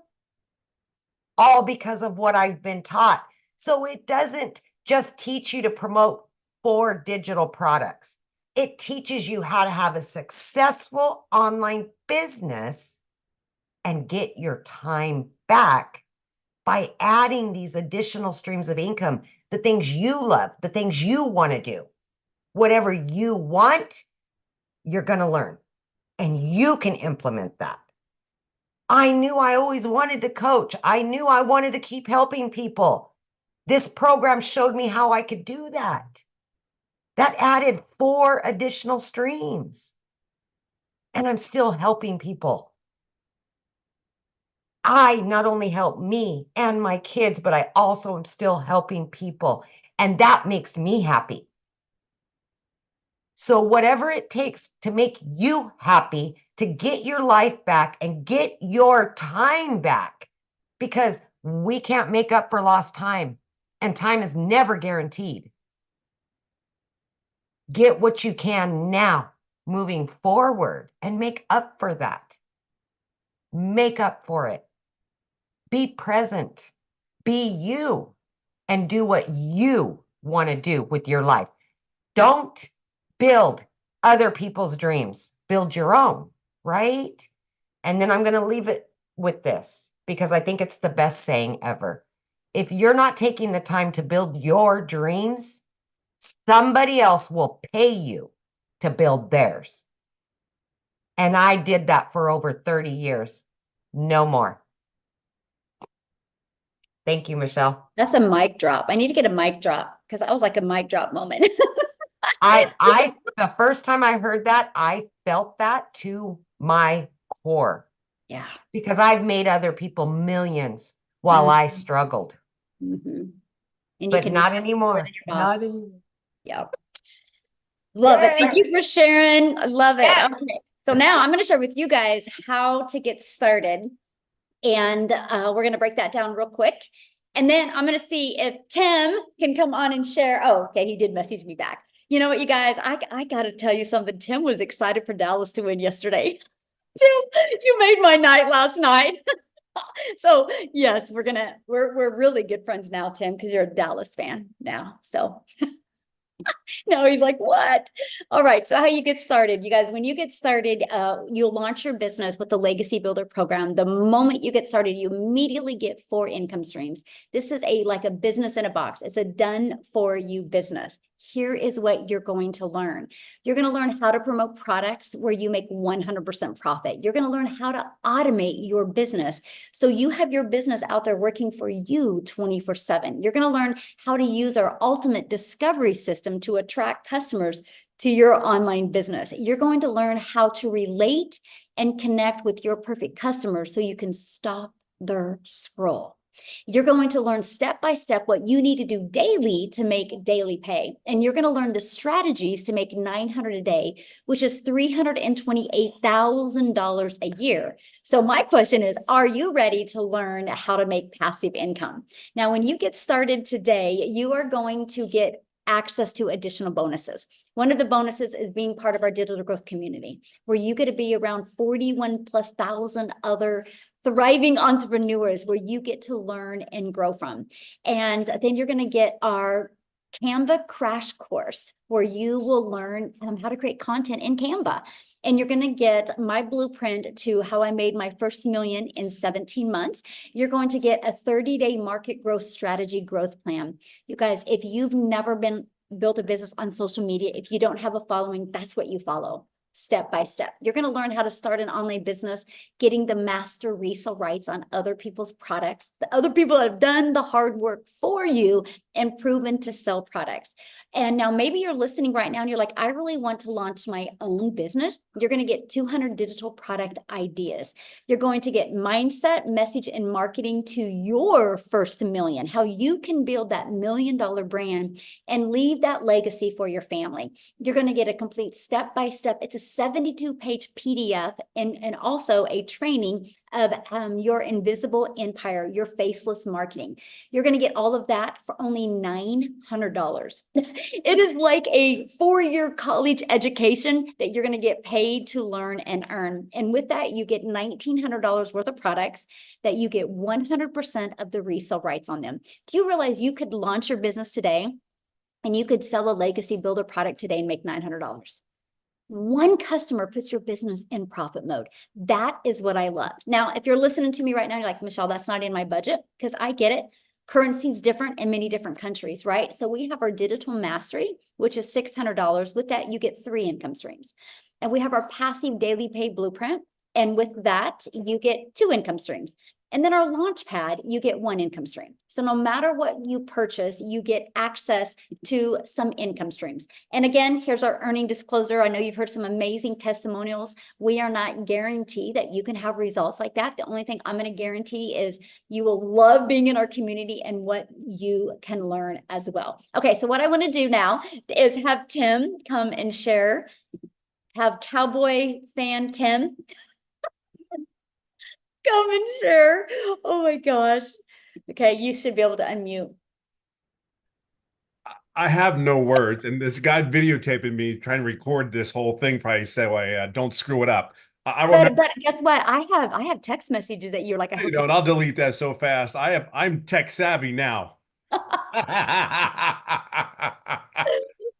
all because of what I've been taught. So it doesn't just teach you to promote 4 digital products. It teaches you how to have a successful online business and get your time back by adding these additional streams of income, the things you love, the things you want to do. Whatever you want, you're going to learn, and you can implement that. I knew I always wanted to coach. I knew I wanted to keep helping people. This program showed me how I could do that. That added 4 additional streams. And I'm still helping people. I not only help me and my kids, but I also am still helping people. And that makes me happy. So whatever it takes to make you happy, to get your life back and get your time back, because we can't make up for lost time, and time is never guaranteed. Get what you can now, moving forward, and make up for that. Make up for it. Be present. Be you, and do what you want to do with your life. Don't build other people's dreams. Build your own, right? And then I'm going to leave it with this, because I think it's the best saying ever. If you're not taking the time to build your dreams, somebody else will pay you to build theirs. And I did that for over 30 years. No more. Thank you, Michelle. That's a mic drop. I need to get a mic drop, because I was like a mic drop moment. The first time I heard that, I felt that to my core, Yeah. because I've made other people millions while I struggled, And you but can not more anymore. than your boss. Not anymore. Yeah. Love it. Thank Yay. you for sharing. I love it. Yes. Okay. So now I'm going to share with you guys how to get started. And we're going to break that down real quick. And then I'm going to see if Tim can come on and share. Oh, okay. He did message me back. You know what, you guys, I got to tell you something. Tim was excited for Dallas to win yesterday. Tim, you made my night last night. So yes, we're really good friends now, Tim, because you're a Dallas fan now. So no, he's like, what? All right. So how you get started, you guys, when you get started, you'll launch your business with the Legacy Builder program. The moment you get started, you immediately get 4 income streams. This is like a business in a box. It's a done for you business. Here is what you're going to learn. You're going to learn how to promote products where you make 100% profit. You're going to learn how to automate your business, so you have your business out there working for you 24/7. You're going to learn how to use our ultimate discovery system to attract customers to your online business. You're going to learn how to relate and connect with your perfect customers so you can stop their scroll. You're going to learn step by step what you need to do daily to make daily pay. And you're going to learn the strategies to make $900 a day, which is $328,000 a year. So my question is, are you ready to learn how to make passive income? Now, when you get started today, you are going to get access to additional bonuses. One of the bonuses is being part of our digital growth community, where you get to be around 41,000+ other thriving entrepreneurs where you get to learn and grow from. And then you're going to get our Canva crash course where you will learn how to create content in Canva. And you're going to get my blueprint to how I made my first million in 17 months. You're going to get a 30-day market growth strategy growth plan. You guys, if you've never built a business on social media, if you don't have a following, that's what you follow. Step by step. You're going to learn how to start an online business, getting the master resale rights on other people's products, the other people that have done the hard work for you and proven to sell products. And now maybe you're listening right now and you're like, I really want to launch my own business. You're going to get 200 digital product ideas. You're going to get mindset, message, and marketing to your first million, how you can build that $1 million brand and leave that legacy for your family. You're going to get a complete step-by-step. It's a 72-page PDF and also a training of your invisible empire, your faceless marketing. You're going to get all of that for only $900. It is like a 4-year college education that you're going to get paid to learn and earn. And with that, you get $1,900 worth of products that you get 100% of the resale rights on them. Do you realize you could launch your business today and you could sell a legacy builder product today and make $900? One customer puts your business in profit mode. That is what I love. Now, if you're listening to me right now, you're like, Michelle, that's not in my budget, because I get it. Currency is different in many different countries, right? So we have our digital mastery, which is $600. With that, you get 3 income streams. And we have our passive daily pay blueprint. And with that, you get 2 income streams. And then our launch pad, you get 1 income stream. So no matter what you purchase, you get access to some income streams. And again, here's our earning disclosure. I know you've heard some amazing testimonials. We are not guaranteed that you can have results like that. The only thing I'm going to guarantee is you will love being in our community and what you can learn as well. Okay, so what I want to do now is have Tim come and share. Have Cowboy fan Tim come and share. Oh my gosh. Okay, you should be able to unmute. I have no words, and this guy videotaping me trying to record this whole thing probably said, well, don't screw it up. I remember, But guess what? I have text messages that you're like, I hope and I'll delete that so fast. I'm tech savvy now.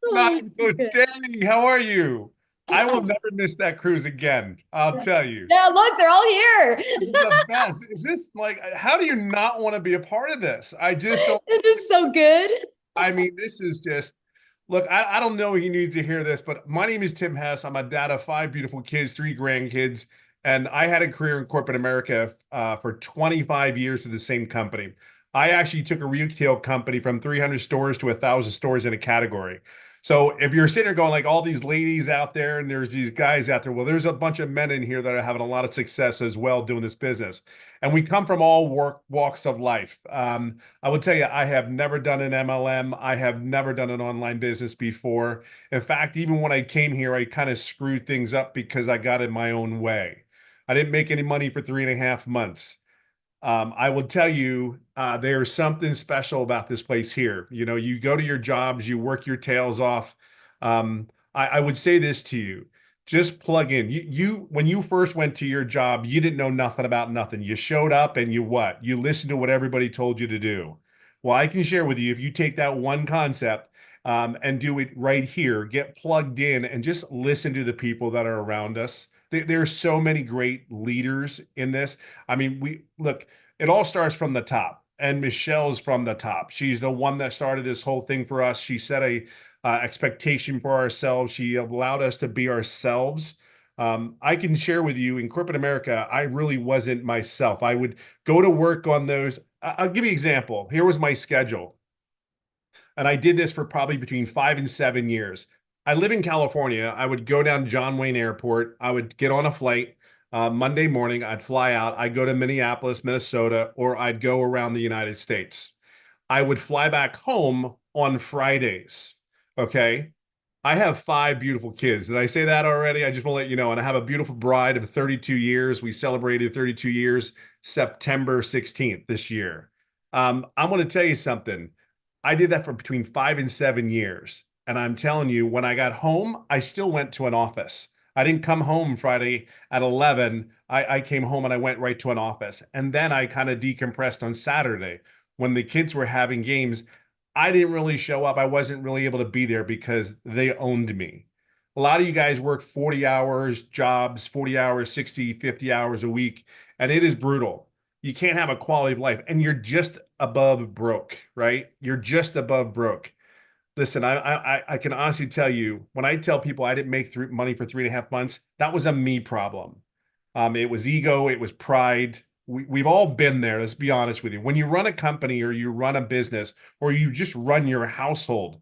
Oh, So Danny, how are you? I will never miss that cruise again. I'll tell you. yeah, look, they're all here. This is the best. Is this like, how do you not want to be a part of this? I just don't. It is so good. I mean, this is just, look, I don't know if you need to hear this, but my name is Tim Hess. I'm a dad of 5 beautiful kids, 3 grandkids, and I had a career in corporate America for 25 years with the same company. I actually took a retail company from 300 stores to 1,000 stores in a category. So if you're sitting there going like all these ladies out there and there's these guys out there, well, there's a bunch of men in here that are having a lot of success as well doing this business. And we come from all walks of life. I will tell you, I have never done an MLM. I have never done an online business before. In fact, even when I came here, I kind of screwed things up because I got in my own way. I didn't make any money for 3.5 months. I will tell you, there's something special about this place here. You know, you go to your jobs, you work your tails off. I would say this to you, just plug in. When you first went to your job, you didn't know nothing about nothing. You showed up and you listened to what everybody told you to do. Well, I can share with you, if you take that one concept, and do it right here, get plugged in and just listen to the people that are around us. There's so many great leaders in this. I mean, look, it all starts from the top, and Michelle's from the top. She's the one that started this whole thing for us. She set a expectation for ourselves. She allowed us to be ourselves. I can share with you, in corporate America, I really wasn't myself. I would go to work on those. I'll give you an example. Here was my schedule. And I did this for probably between 5 and 7 years. I live in California. I would go down to John Wayne Airport. I would get on a flight Monday morning. I'd fly out. I'd go to Minneapolis, Minnesota, or I'd go around the United States. I would fly back home on Fridays. Okay. I have 5 beautiful kids. Did I say that already? I just want to let you know. And I have a beautiful bride of 32 years. We celebrated 32 years, September 16th this year. I'm going to tell you something. I did that for between 5 and 7 years. And I'm telling you, when I got home, I still went to an office. I didn't come home Friday at 11. I came home and I went right to an office. And then I kind of decompressed on Saturday when the kids were having games. I didn't really show up. I wasn't really able to be there because they owned me. A lot of you guys work 40 hours jobs, 40 hours, 60, 50 hours a week, and it is brutal. You can't have a quality of life, and you're just above broke, right? You're just above broke. Listen, I can honestly tell you, when I tell people I didn't make money for 3.5 months, that was a me problem. It was ego, it was pride. We've all been there. Let's be honest with you. When you run a company or you run a business or you just run your household,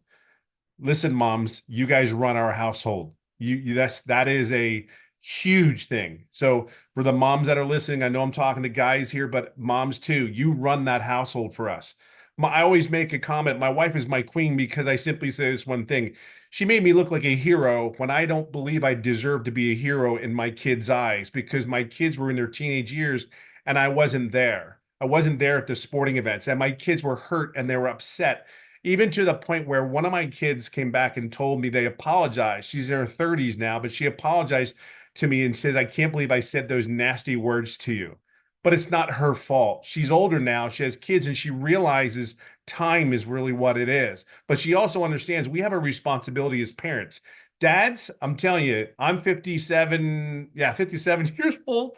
listen, moms, you guys run our household. That is a huge thing. So for the moms that are listening, I know I'm talking to guys here, but moms too, you run that household for us. I always make a comment. My wife is my queen because I simply say this one thing. She made me look like a hero when I don't believe I deserve to be a hero in my kids' eyes because my kids were in their teenage years and I wasn't there. I wasn't there at the sporting events and my kids were hurt and they were upset, even to the point where one of my kids came back and told me they apologized. She's in her 30s now, but she apologized to me and says, I can't believe I said those nasty words to you. But it's not her fault. She's older now. She has kids and she realizes time is really what it is. But she also understands we have a responsibility as parents. Dads, I'm telling you, I'm 57, 57 years old.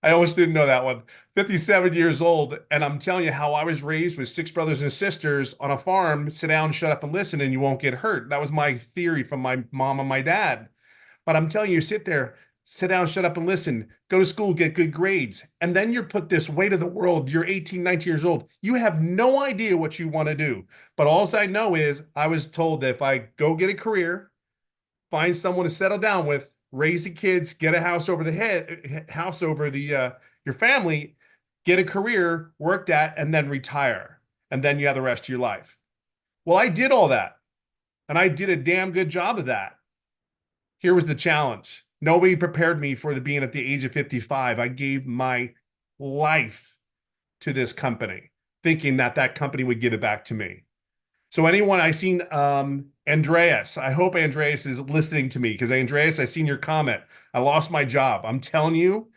I almost didn't know that one. 57 years old. And I'm telling you how I was raised with 6 brothers and sisters on a farm. Sit down, shut up, and listen, and you won't get hurt. That was my theory from my mom and my dad. But I'm telling you, sit there, sit down, shut up, and listen. Go to school, get good grades. And then you're put this weight of the world. You're 18, 19 years old. You have no idea what you want to do. But all I know is I was told that if I go get a career, find someone to settle down with, raise the kids, get a house over the head, house over the your family, get a career, work that, and then retire. And then you have the rest of your life. Well, I did all that. And I did a damn good job of that. Here was the challenge. Nobody prepared me for the being at the age of 55. I gave my life to this company, thinking that that company would give it back to me. So anyone, I seen Andreas. I hope Andreas is listening to me because Andreas, I seen your comment. I lost my job. I'm telling you,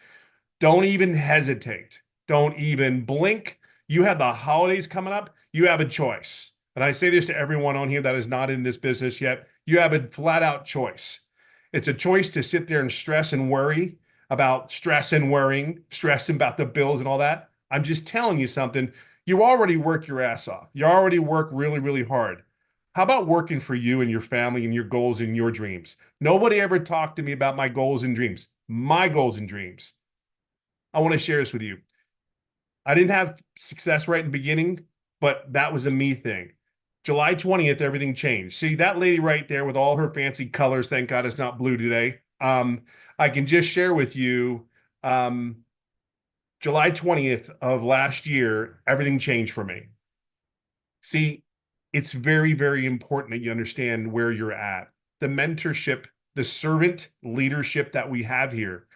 don't even hesitate. Don't even blink. You have the holidays coming up. You have a choice. And I say this to everyone on here that is not in this business yet. You have a flat out choice. It's a choice to sit there and stress and worry about stress and worrying, stressing about the bills and all that. I'm just telling you something. You already work your ass off. You already work really, really hard. How about working for you and your family and your goals and your dreams? Nobody ever talked to me about my goals and dreams. My goals and dreams. I want to share this with you. I didn't have success right in the beginning, but that was a me thing. July 20th, everything changed. See that lady right there with all her fancy colors. Thank God it's not blue today. I can just share with you, July 20th of last year, everything changed for me. See, it's very, very important that you understand where you're at. The mentorship, the servant leadership that we have here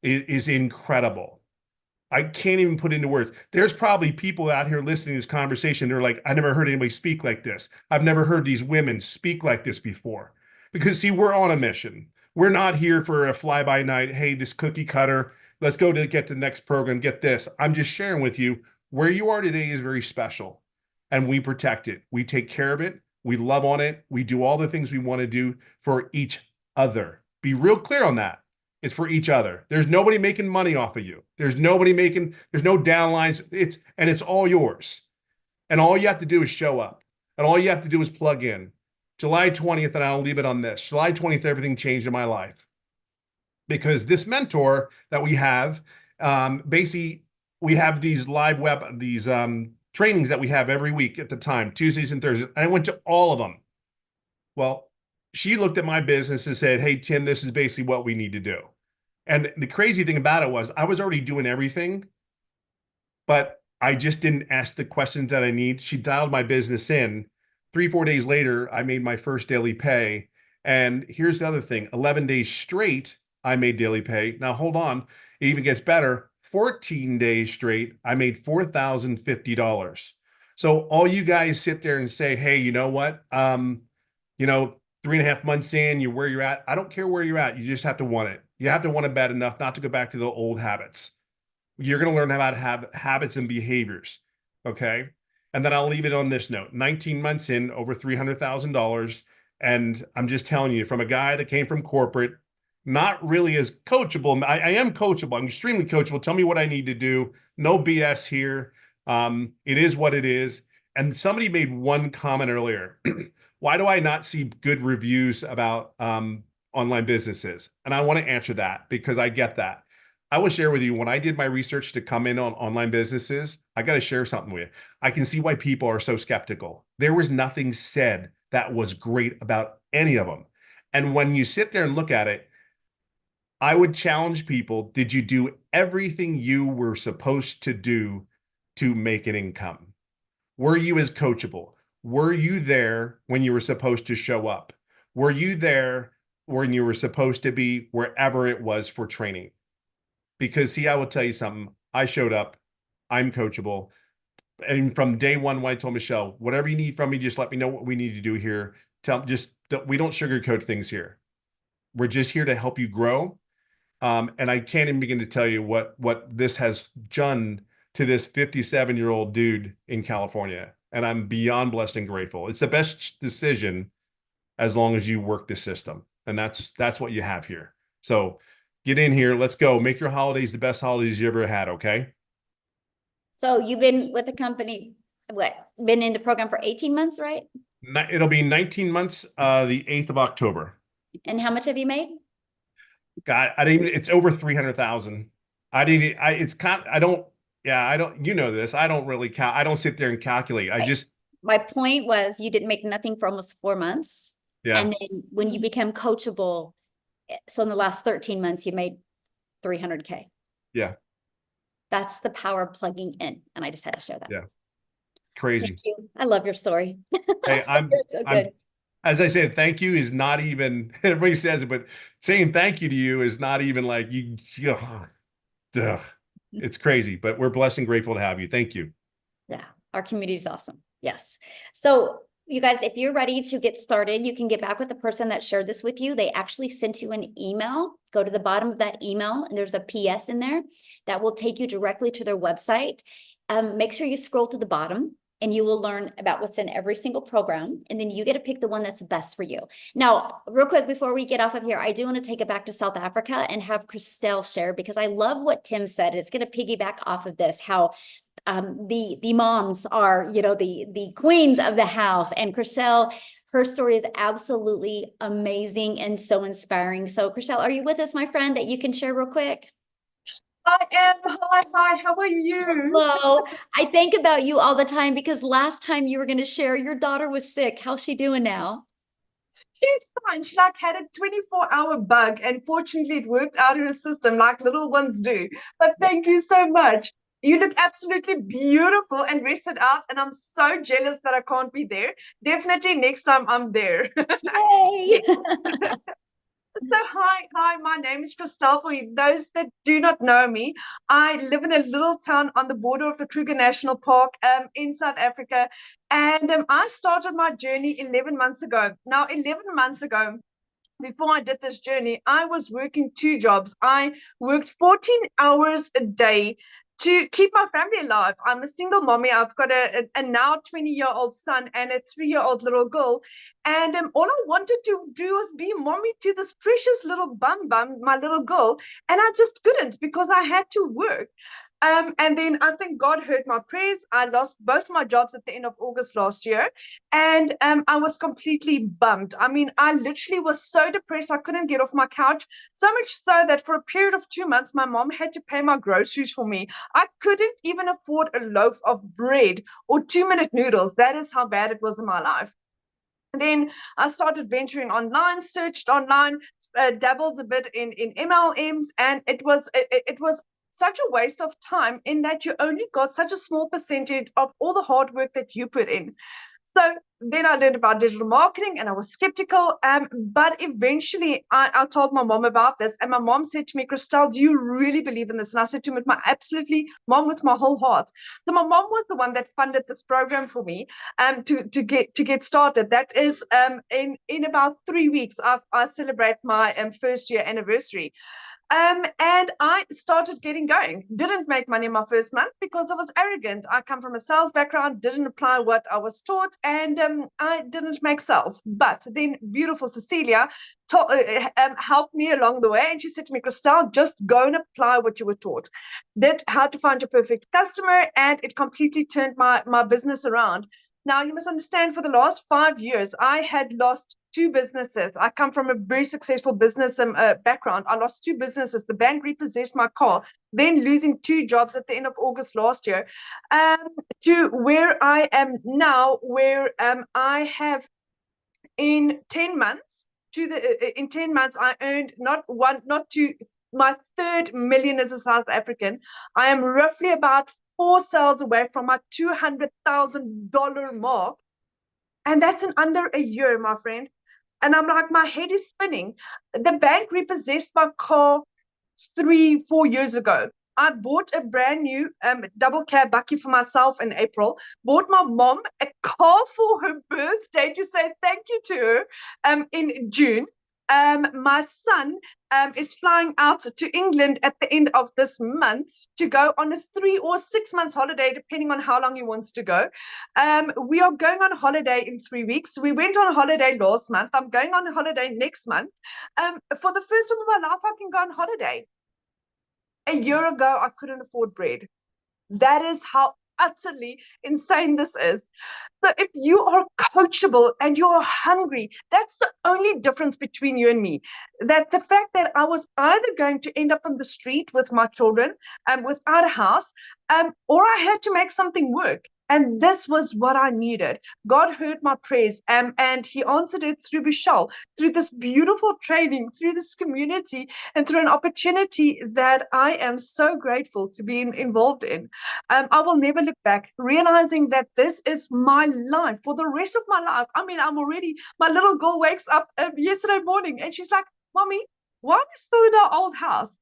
is incredible. I can't even put into words. There's probably people out here listening to this conversation. They're like, I never heard anybody speak like this. I've never heard these women speak like this before. Because see, we're on a mission. We're not here for a fly-by-night, hey, this cookie cutter, let's go to get to the next program, get this. I'm just sharing with you where you are today is very special. And we protect it. We take care of it. We love on it. We do all the things we want to do for each other. Be real clear on that. It's for each other. There's nobody making money off of you. There's no downlines. It's all yours. And all you have to do is show up. And all you have to do is plug in. July 20th, and I'll leave it on this. July 20th, everything changed in my life. Because this mentor that we have, basically, we have these trainings that we have every week at the time, Tuesdays and Thursdays. And I went to all of them. Well, she looked at my business and said, hey, Tim, this is basically what we need to do. And the crazy thing about it was I was already doing everything, but I just didn't ask the questions that I need. She dialed my business in. 3-4 days later, I made my first daily pay. And here's the other thing, 11 days straight, I made daily pay. Now, hold on. It even gets better. 14 days straight, I made $4,050. So all you guys sit there and say, hey, you know what? 3.5 months in, you're where you're at. I don't care where you're at. You just have to want it. You have to want it bad enough not to go back to the old habits. You're going to learn how to have habits and behaviors. Okay. And then I'll leave it on this note. 19 months in, over $300,000. And I'm just telling you, from a guy that came from corporate, not really as coachable. I am coachable. I'm extremely coachable. Tell me what I need to do. No BS here. It is what it is. And somebody made one comment earlier. Why do I not see good reviews about online businesses? And I want to answer that because I get that. I will share with you when I did my research to come in on online businesses, I got to share something with you. I can see why people are so skeptical. There was nothing said that was great about any of them. And when you sit there and look at it, I would challenge people, did you do everything you were supposed to do to make an income? Were you as coachable? Were you there when you were supposed to show up? Were you there when you were supposed to be wherever it was for training? Because see, I will tell you something. I showed up. I'm coachable. And from day one, when I told Michelle, whatever you need from me, just let me know what we need to do here. We don't sugarcoat things here. We're just here to help you grow. And I can't even begin to tell you what this has done to this 57-year-old dude in California. And I'm beyond blessed and grateful. It's the best decision as long as you work the system. And that's what you have here. So get in here. Let's go. Make your holidays the best holidays you ever had, okay? So you've been with the company, been in the program for 18 months, right? It'll be 19 months, the 8th of October. And how much have you made? God, it's over 300,000. You know this. I don't really count. I don't sit there and calculate. My point was you didn't make nothing for almost 4 months. Yeah. And then when you become coachable, so in the last 13 months, you made 300K. Yeah. That's the power of plugging in. And I just had to share that. Yeah. Crazy. Thank you. I love your story. Hey, so good. As I said, thank you is not even, everybody says it, but saying thank you to you is not even like it's crazy, but we're blessed and grateful to have you. Thank you. Yeah, our community is awesome. Yes. So you guys, if you're ready to get started, you can get back with the person that shared this with you. They actually sent you an email. Go to the bottom of that email and there's a PS in there that will take you directly to their website. Make sure you scroll to the bottom and you will learn about what's in every single program. And then you get to pick the one that's best for you. Now, real quick, before we get off of here, I do want to take it back to South Africa and have Christelle share, because I love what Tim said. It's going to piggyback off of this, how the moms are, the queens of the house. And Christelle, her story is absolutely amazing and so inspiring. So Christelle, are you with us, my friend, that you can share real quick? I am. Hi, how are you? Hello. I think about you all the time because last time you were going to share, your daughter was sick. How's she doing now? She's fine. She had a 24-hour bug, and fortunately it worked out in her system like little ones do. But thank you so much. You look absolutely beautiful and rested out, and I'm so jealous that I can't be there. Definitely next time I'm there. Yay! So hi, my name is Christelle. For those that do not know me, I live in a little town on the border of the Kruger National Park in South Africa. And I started my journey 11 months ago. Now, 11 months ago, before I did this journey, I was working 2 jobs. I worked 14 hours a day to keep my family alive. I'm a single mommy. I've got a now 20-year-old son and a 3-year-old little girl. And all I wanted to do was be mommy to this precious little bum, my little girl. And I just couldn't because I had to work. And then I think God heard my prayers. I lost both my jobs at the end of August last year. And I was completely bummed. I mean, I literally was so depressed. I couldn't get off my couch. So much so that for a period of 2 months, my mom had to pay my groceries for me. I couldn't even afford a loaf of bread or 2-minute noodles. That is how bad it was in my life. And then I started venturing online, searched online, dabbled a bit in MLMs, and it was such a waste of time in that you only got such a small percentage of all the hard work that you put in. So then I learned about digital marketing and I was skeptical. But eventually I told my mom about this, and my mom said to me, Christelle, do you really believe in this? And I said to her, mom, with my whole heart. So my mom was the one that funded this program for me to get started. That is in about 3 weeks, I celebrate my first year anniversary. And I started getting going. Didn't make money in my first month because I was arrogant. I come from a sales background, didn't apply what I was taught, and I didn't make sales. But then beautiful Cecilia helped me along the way. And she said to me, Christelle, just go and apply what you were taught. Did how to find your perfect customer, and it completely turned my business around. Now, you must understand, for the last 5 years, I had lost 2 businesses. I come from a very successful business background. I lost 2 businesses. The bank repossessed my car, then losing 2 jobs at the end of August last year, to where I am now, where I have in 10 months, I earned not 1, not 2, my 3rd million as a South African. I am roughly about 4 sales away from my $200,000 mark. And that's in under a year, my friend. And I'm like, my head is spinning. The bank repossessed my car 3-4 years ago. I bought a brand new double cab bucky for myself in April, bought my mom a car for her birthday to say thank you to her in June. My son is flying out to England at the end of this month to go on a 3 or 6 months holiday, depending on how long he wants to go. We are going on holiday in 3 weeks. We went on holiday last month. I'm going on holiday next month. For the first time in my life, I can go on holiday. A year ago, I couldn't afford bread. That is how utterly insane this is. So if you are coachable and you're hungry, that's the only difference between you and me. That the fact that I was either going to end up on the street with my children without a house, or I had to make something work. And this was what I needed. God heard my prayers, and he answered it through Vishal, through this beautiful training, through this community, and through an opportunity that I am so grateful to be involved in. I will never look back, realizing that this is my life for the rest of my life. I mean, my little girl wakes up yesterday morning and she's like, Mommy, why are we still in our old house?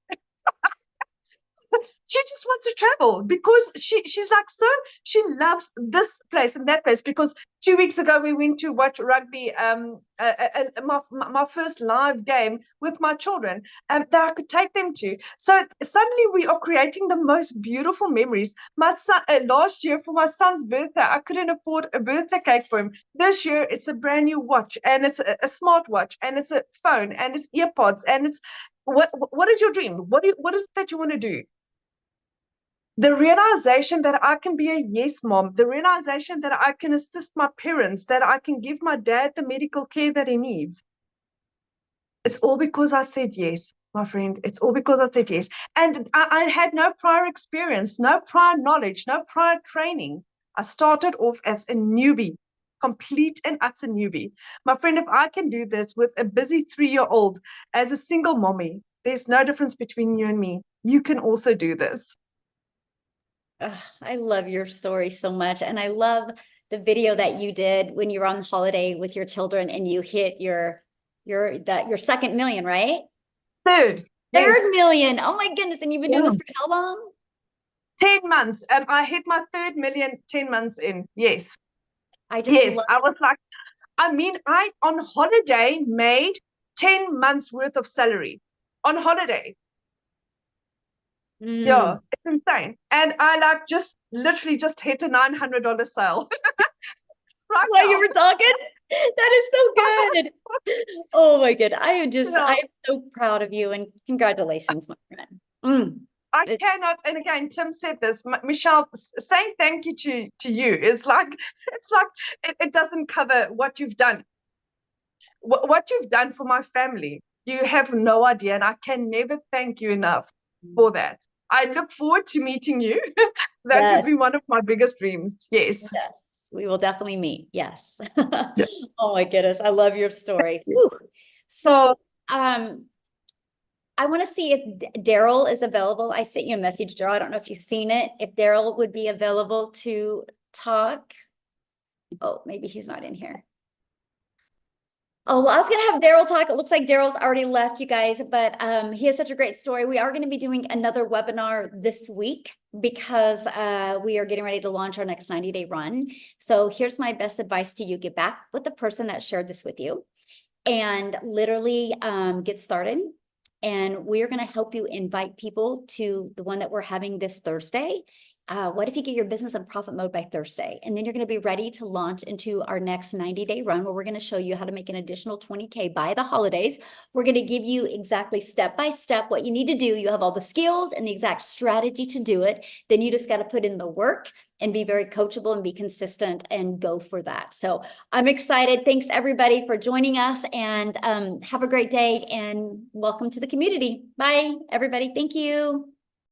She just wants to travel because she's like, so she loves this place and that place. Because 2 weeks ago we went to watch rugby, my first live game with my children that I could take them to. So suddenly we are creating the most beautiful memories. My son, last year for my son's birthday, I couldn't afford a birthday cake for him. This year it's a brand new watch, and it's a smart watch, and it's a phone, and it's earpods, and it's what is your dream? What is it that you want to do? The realization that I can be a yes mom, the realization that I can assist my parents, that I can give my dad the medical care that he needs. It's all because I said yes, my friend. It's all because I said yes. And I had no prior experience, no prior knowledge, no prior training. I started off as a newbie, complete and utter newbie. My friend, if I can do this with a busy 3-year-old as a single mommy, there's no difference between you and me. You can also do this. I love your story so much. And I love the video that you did when you were on holiday with your children and you hit your 2nd million, right? Third Yes. Million. Oh my goodness. And you've been doing this for how long? 10 months. I hit my 3rd million 10 months in. Yes. I was like, I on holiday made 10 months worth of salary on holiday. Yeah, it's insane. And I literally just hit a $900 sale. Right while you were talking, that is so good. Oh my God. I am so proud of you, and congratulations, my friend. I cannot, and again, Tim said this, Michelle, saying thank you to you is like, it doesn't cover what you've done. What you've done for my family, you have no idea, and I can never thank you enough for that. I look forward to meeting you. That would be one of my biggest dreams. Yes. Yes, we will definitely meet. Yes. Oh my goodness. I love your story. So, I want to see if Daryl is available. I sent you a message, Daryl. I don't know if you've seen it. If Daryl would be available to talk. Oh, maybe he's not in here. Oh, well, I was gonna have Daryl talk. It looks like Daryl's already left, you guys, but he has such a great story. We are gonna be doing another webinar this week because we are getting ready to launch our next 90-day run. So here's my best advice to you. Get back with the person that shared this with you and literally get started. And we're gonna help you invite people to the one that we're having this Thursday. What if you get your business in profit mode by Thursday? And then you're going to be ready to launch into our next 90-day run where we're going to show you how to make an additional 20K by the holidays. We're going to give you exactly step by step what you need to do. You have all the skills and the exact strategy to do it. Then you just got to put in the work and be very coachable and be consistent and go for that. So I'm excited. Thanks everybody for joining us, and have a great day and welcome to the community. Bye everybody. Thank you.